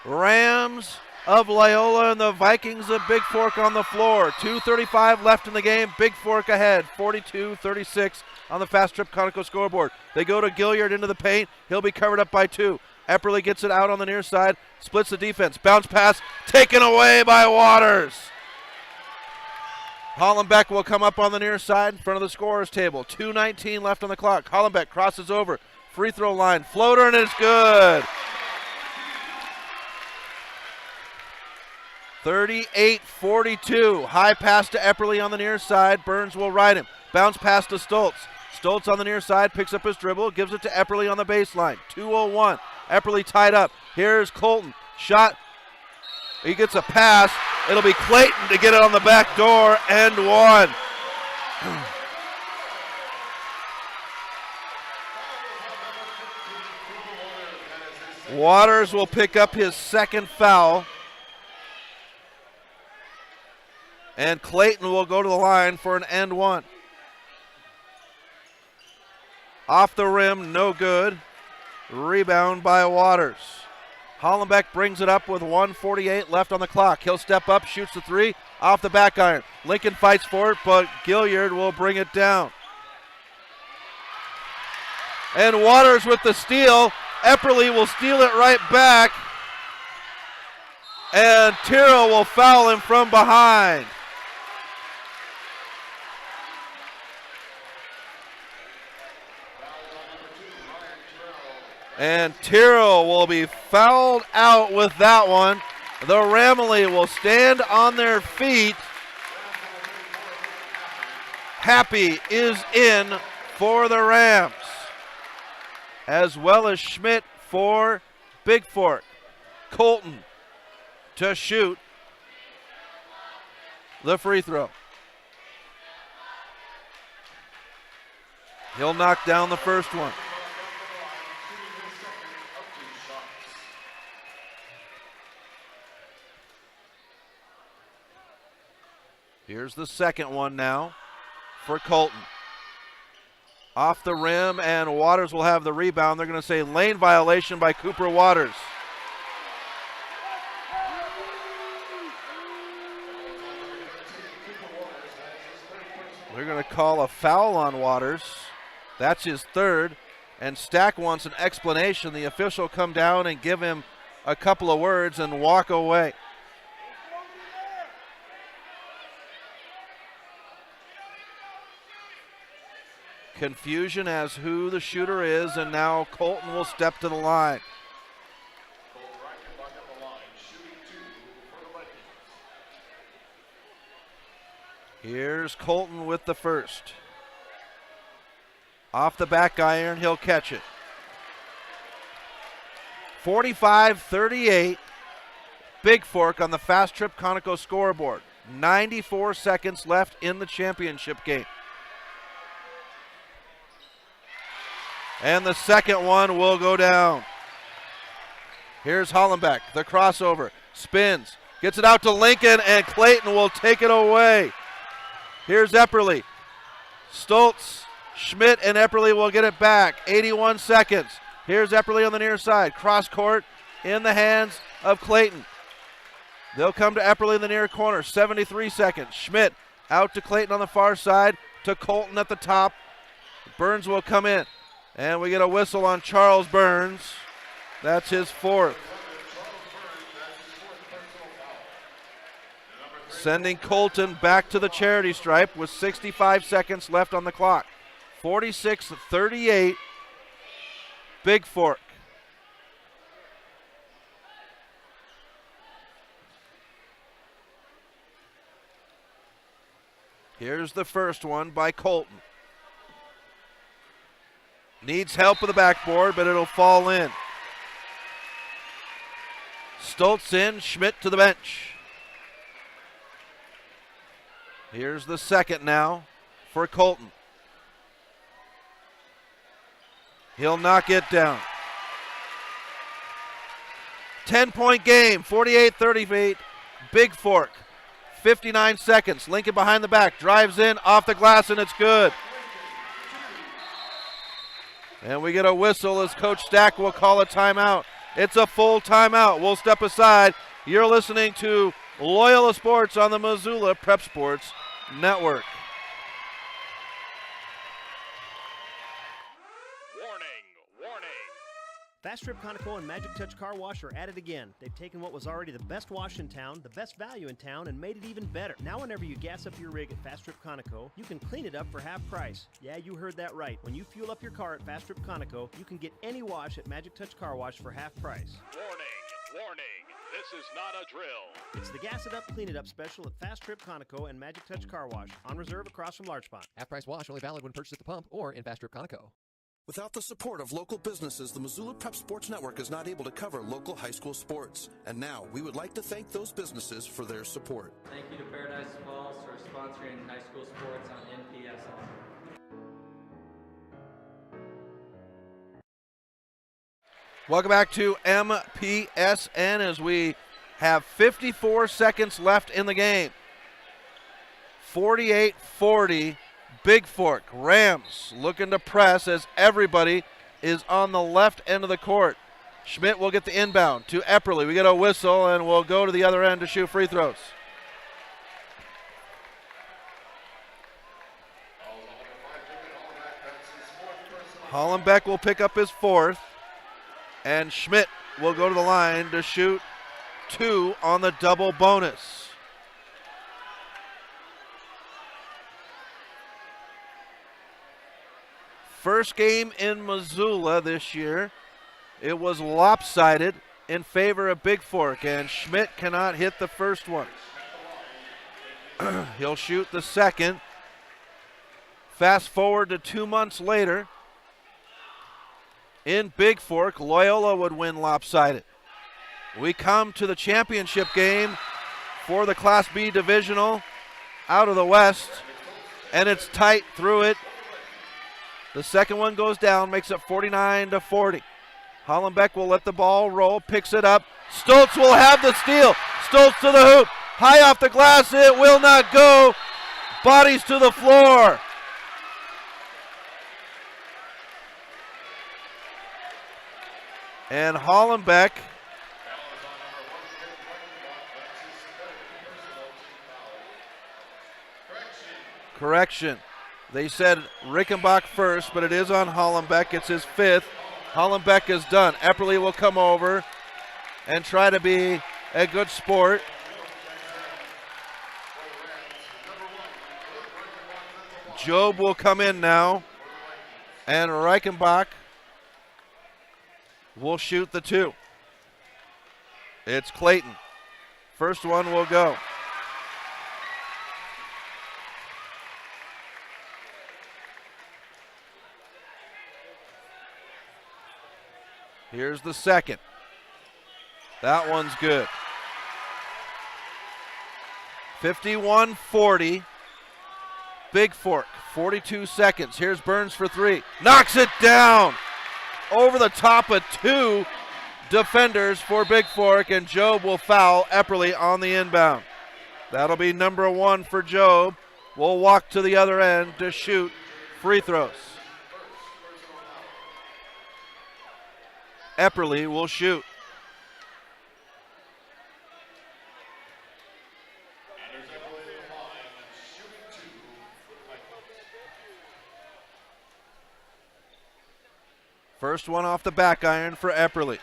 Rams of Loyola and the Vikings of Bigfork on the floor. 2:35 left in the game. Bigfork ahead, 42-36 on the Fast Trip Conoco scoreboard. They go to Gilliard into the paint. He'll be covered up by two. Epperly gets it out on the near side, splits the defense. Bounce pass taken away by Waters. Hollenbeck will come up on the near side in front of the scorer's table. 2:19 left on the clock. Hollenbeck crosses over. Free throw line, floater, and it's good. 38-42. High pass to Epperly on the near side. Burns will ride him. Bounce pass to Stoltz. Stoltz on the near side picks up his dribble, gives it to Epperly on the baseline. 2:01. Epperly tied up. Here's Colton. Shot. He gets a pass. It'll be Clayton to get it on the back door and one. Waters will pick up his second foul. And Clayton will go to the line for an and one. Off the rim, no good. Rebound by Waters. Hollenbeck brings it up with 1:48 left on the clock. He'll step up, shoots the three, off the back iron. Lincoln fights for it, but Gilliard will bring it down. And Waters with the steal. Epperly will steal it right back. And Tyrrell will foul him from behind. And Tyrrell will be fouled out with that one. The Ramley will stand on their feet. Happy is in for the Rams, as well as Schmidt for Bigfork. Colton to shoot the free throw. He'll knock down the first one. Here's the second one now for Colton. Off the rim, and Waters will have the rebound. They're going to say lane violation by Cooper Waters. They're going to call a foul on Waters. That's his third. And Stack wants an explanation. The official come down and give him a couple of words and walk away. Confusion as who the shooter is, and now Colton will step to the line. Here's Colton with the first. Off the back iron, he'll catch it. 45-38, Bigfork on the Fast Trip Conoco scoreboard. 94 seconds left in the championship game. And the second one will go down. Here's Hollenbeck, the crossover, spins, gets it out to Lincoln, and Clayton will take it away. Here's Epperly. Stoltz, Schmidt, and Epperly will get it back. 81 seconds. Here's Epperly on the near side. Cross court in the hands of Clayton. They'll come to Epperly in the near corner. 73 seconds. Schmidt out to Clayton on the far side, to Colton at the top. Burns will come in. And we get a whistle on Charles Burns. That's his fourth. Sending Colton back to the charity stripe with 65 seconds left on the clock. 46-38, Bigfork. Here's the first one by Colton. Needs help with the backboard, but it'll fall in. Stoltz in, Schmidt to the bench. Here's the second now for Colton. He'll knock it down. 10-point game, 48-38, Bigfork. 59 seconds, Lincoln behind the back, drives in, off the glass, and it's good. And we get a whistle as Coach Stack will call a timeout. It's a full timeout. We'll step aside. You're listening to Loyola Sports on the Missoula Prep Sports Network. Fast Trip Conoco and Magic Touch Car Wash are at it again. They've taken what was already the best wash in town, the best value in town, and made it even better. Now whenever you gas up your rig at Fast Trip Conoco, you can clean it up for half price. Yeah, you heard that right. When you fuel up your car at Fast Trip Conoco, you can get any wash at Magic Touch Car Wash for half price. Warning, this is not a drill. It's the Gas It Up, Clean It Up special at Fast Trip Conoco and Magic Touch Car Wash, on reserve across from Large Pond. Half price wash only valid when purchased at the pump or in Fast Trip Conoco. Without the support of local businesses, the Missoula Prep Sports Network is not able to cover local high school sports. And now, we would like to thank those businesses for their support. Thank you to Paradise Falls for sponsoring high school sports on MPSN. Welcome back to MPSN as we have 54 seconds left in the game. 48-40. Bigfork. Rams looking to press as everybody is on the left end of the court. Schmidt will get the inbound to Epperly. We get a whistle and we'll go to the other end to shoot free throws. Hollenbeck will pick up his fourth, and Schmidt will go to the line to shoot two on the double bonus. First game in Missoula this year, it was lopsided in favor of Bigfork, and Schmidt cannot hit the first one. He'll shoot the second. Fast forward to 2 months later, in Bigfork, Loyola would win lopsided. We come to the championship game for the Class B divisional out of the West, and it's tight through it. The second one goes down, makes it 49-40. Hollenbeck will let the ball roll, picks it up. Stoltz will have the steal. Stoltz to the hoop. High off the glass, it will not go. Bodies to the floor. And Hollenbeck correction. They said Rickenbach first, but it is on Hollenbeck. It's his 5th. Hollenbeck is done. Epperly will come over and try to be a good sport. Job will come in now, and Reichenbach will shoot the 2. It's Clayton. First one will go. Here's the second. That one's good. 51-40. Bigfork, 42 seconds. Here's Burns for 3. Knocks it down over the top of 2 defenders for Bigfork, and Job will foul Epperly on the inbound. That'll be number 1 for Job. We'll walk to the other end to shoot free throws. Epperly will shoot. First one off the back iron for Epperly.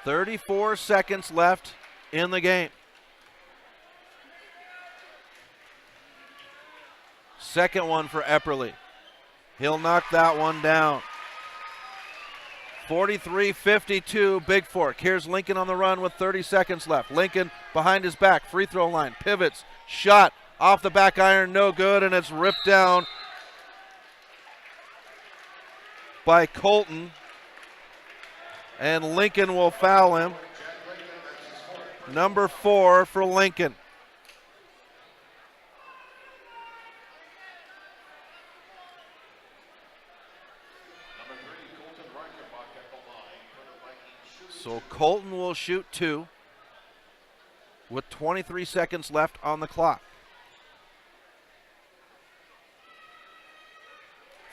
34 seconds left in the game. Second one for Epperly. He'll knock that one down. 43-52 Bigfork. Here's Lincoln on the run with 30 seconds left. Lincoln behind his back, free throw line, pivots, shot off the back iron, no good, and it's ripped down by Colton, and Lincoln will foul him. Number 4 for Lincoln. So Colton will shoot 2 with 23 seconds left on the clock.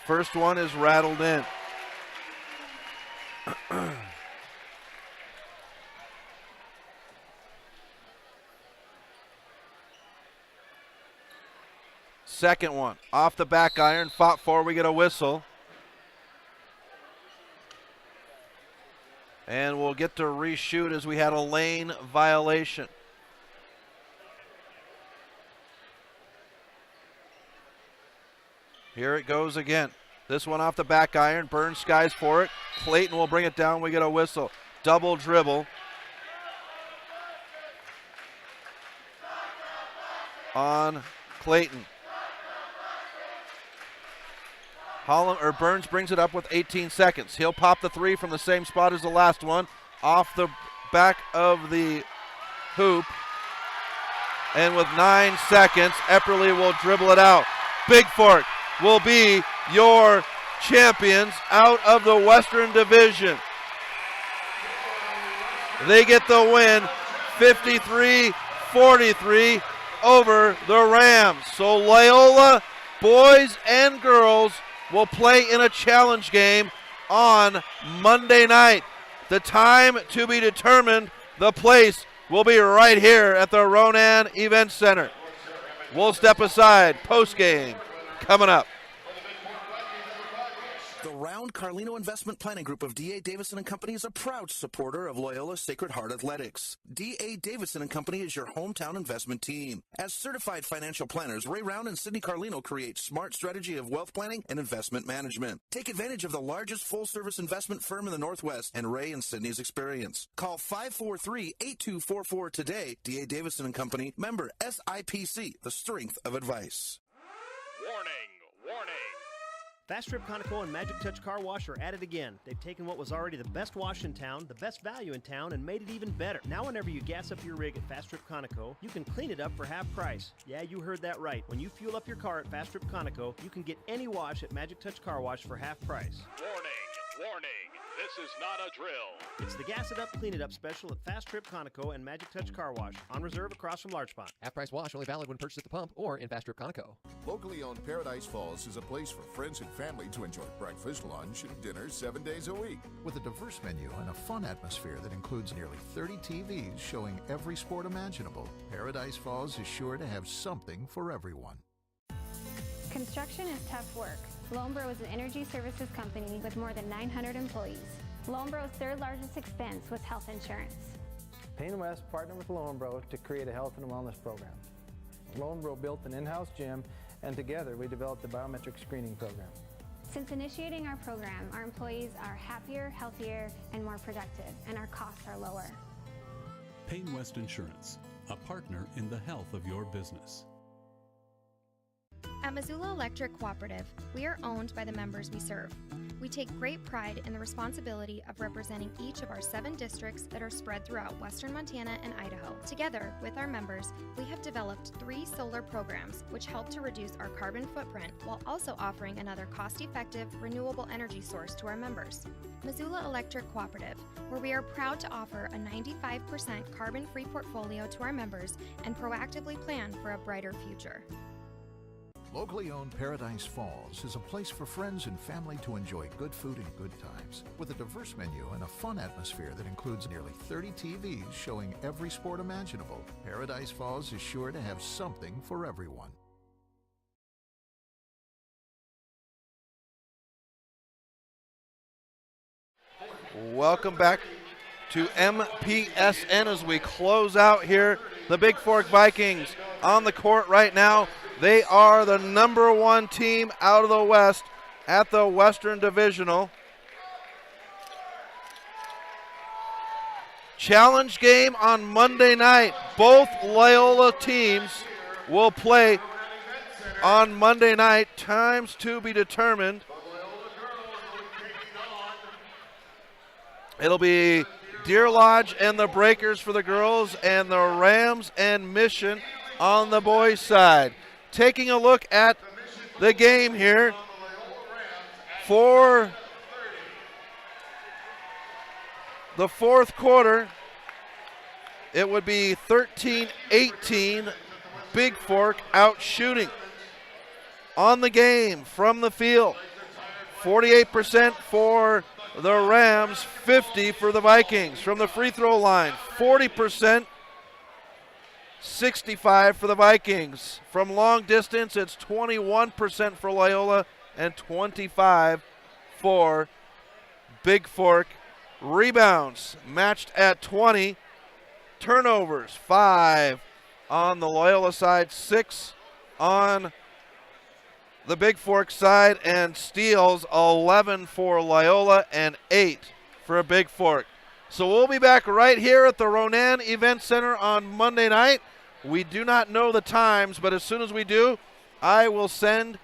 First one is rattled in. Second one off the back iron, fought for, we get a whistle. And we'll get to reshoot as we had a lane violation. Here it goes again. This one off the back iron. Burns skies for it. Clayton will bring it down. We get a whistle. Double dribble on Clayton. Burns brings it up with 18 seconds. He'll pop the 3 from the same spot as the last one. Off the back of the hoop. And with 9 seconds, Epperly will dribble it out. Bigfork will be your champions out of the Western Division. They get the win 53-43 over the Rams. So Loyola, boys and girls, will play in a challenge game on Monday night. The time to be determined. The place will be right here at the Ronan Event Center. We'll step aside. Post game coming up. The Round Carlino Investment Planning Group of D.A. Davison & Company is a proud supporter of Loyola Sacred Heart Athletics. D.A. Davison & Company is your hometown investment team. As certified financial planners, Ray Round and Sidney Carlino create smart strategy of wealth planning and investment management. Take advantage of the largest full-service investment firm in the Northwest and Ray and Sidney's experience. Call 543-8244 today. D.A. Davison & Company, member SIPC, the strength of advice. Warning. Fast Trip Conoco and Magic Touch Car Wash are at it again. They've taken what was already the best wash in town, the best value in town, and made it even better. Now whenever you gas up your rig at Fast Trip Conoco, you can clean it up for half price. Yeah, you heard that right. When you fuel up your car at Fast Trip Conoco, you can get any wash at Magic Touch Car Wash for half price. Warning. This is not a drill. It's the Gas It Up, Clean It Up special at Fast Trip Conoco and Magic Touch Car Wash. On reserve across from Large Pond. Half price wash only valid when purchased at the pump or in Fast Trip Conoco. Locally owned Paradise Falls is a place for friends and family to enjoy breakfast, lunch, and dinner 7 days a week. With a diverse menu and a fun atmosphere that includes nearly 30 TVs showing every sport imaginable, Paradise Falls is sure to have something for everyone. Construction is tough work. Lombro is an energy services company with more than 900 employees. Lombro's third largest expense was health insurance. Payne West partnered with Loyola to create a health and wellness program. Loyola built an in-house gym, and together we developed a biometric screening program. Since initiating our program, our employees are happier, healthier, and more productive, and our costs are lower. Payne West Insurance, a partner in the health of your business. At Missoula Electric Cooperative, we are owned by the members we serve. We take great pride in the responsibility of representing each of our 7 districts that are spread throughout western Montana and Idaho. Together with our members, we have developed 3 solar programs which help to reduce our carbon footprint while also offering another cost-effective, renewable energy source to our members. Missoula Electric Cooperative, where we are proud to offer a 95% carbon-free portfolio to our members and proactively plan for a brighter future. Locally owned Paradise Falls is a place for friends and family to enjoy good food and good times, with a diverse menu and a fun atmosphere that includes nearly 30 TVs showing every sport imaginable. Paradise Falls is sure to have something for everyone. Welcome back to MPSN as we close out here. The Bigfork Vikings on the court right now. They are the number 1 team out of the West at the Western Divisional. Challenge game on Monday night. Both Loyola teams will play on Monday night. Times to be determined. It'll be Deer Lodge and the Breakers for the girls, and the Rams and Mission on the boys' side. Taking a look at the game here for the fourth quarter, it would be 13-18, Bigfork out shooting. On the game from the field, 48% for the Rams, 50 for the Vikings. From the free throw line, 40%, 65 for the Vikings. From long distance, it's 21% for Loyola and 25 for Bigfork. Rebounds matched at 20. Turnovers, 5 on the Loyola side, 6 on the Bigfork side, and steals 11 for Loyola and 8 for Bigfork. So we'll be back right here at the Ronan Event Center on Monday night. We do not know the times, but as soon as we do, I will send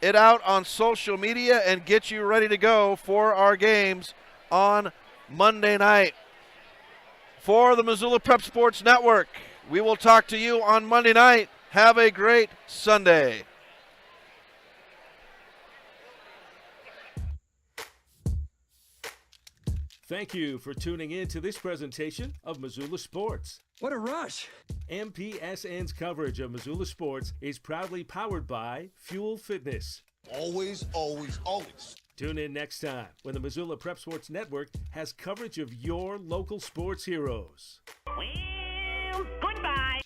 it out on social media and get you ready to go for our games on Monday night. For the Missoula Prep Sports Network, we will talk to you on Monday night. Have a great Sunday. Thank you for tuning in to this presentation of Missoula Sports. What a rush! MPSN's coverage of Missoula Sports is proudly powered by Fuel Fitness. Always, always, always. Tune in next time when the Missoula Prep Sports Network has coverage of your local sports heroes. Well, goodbye.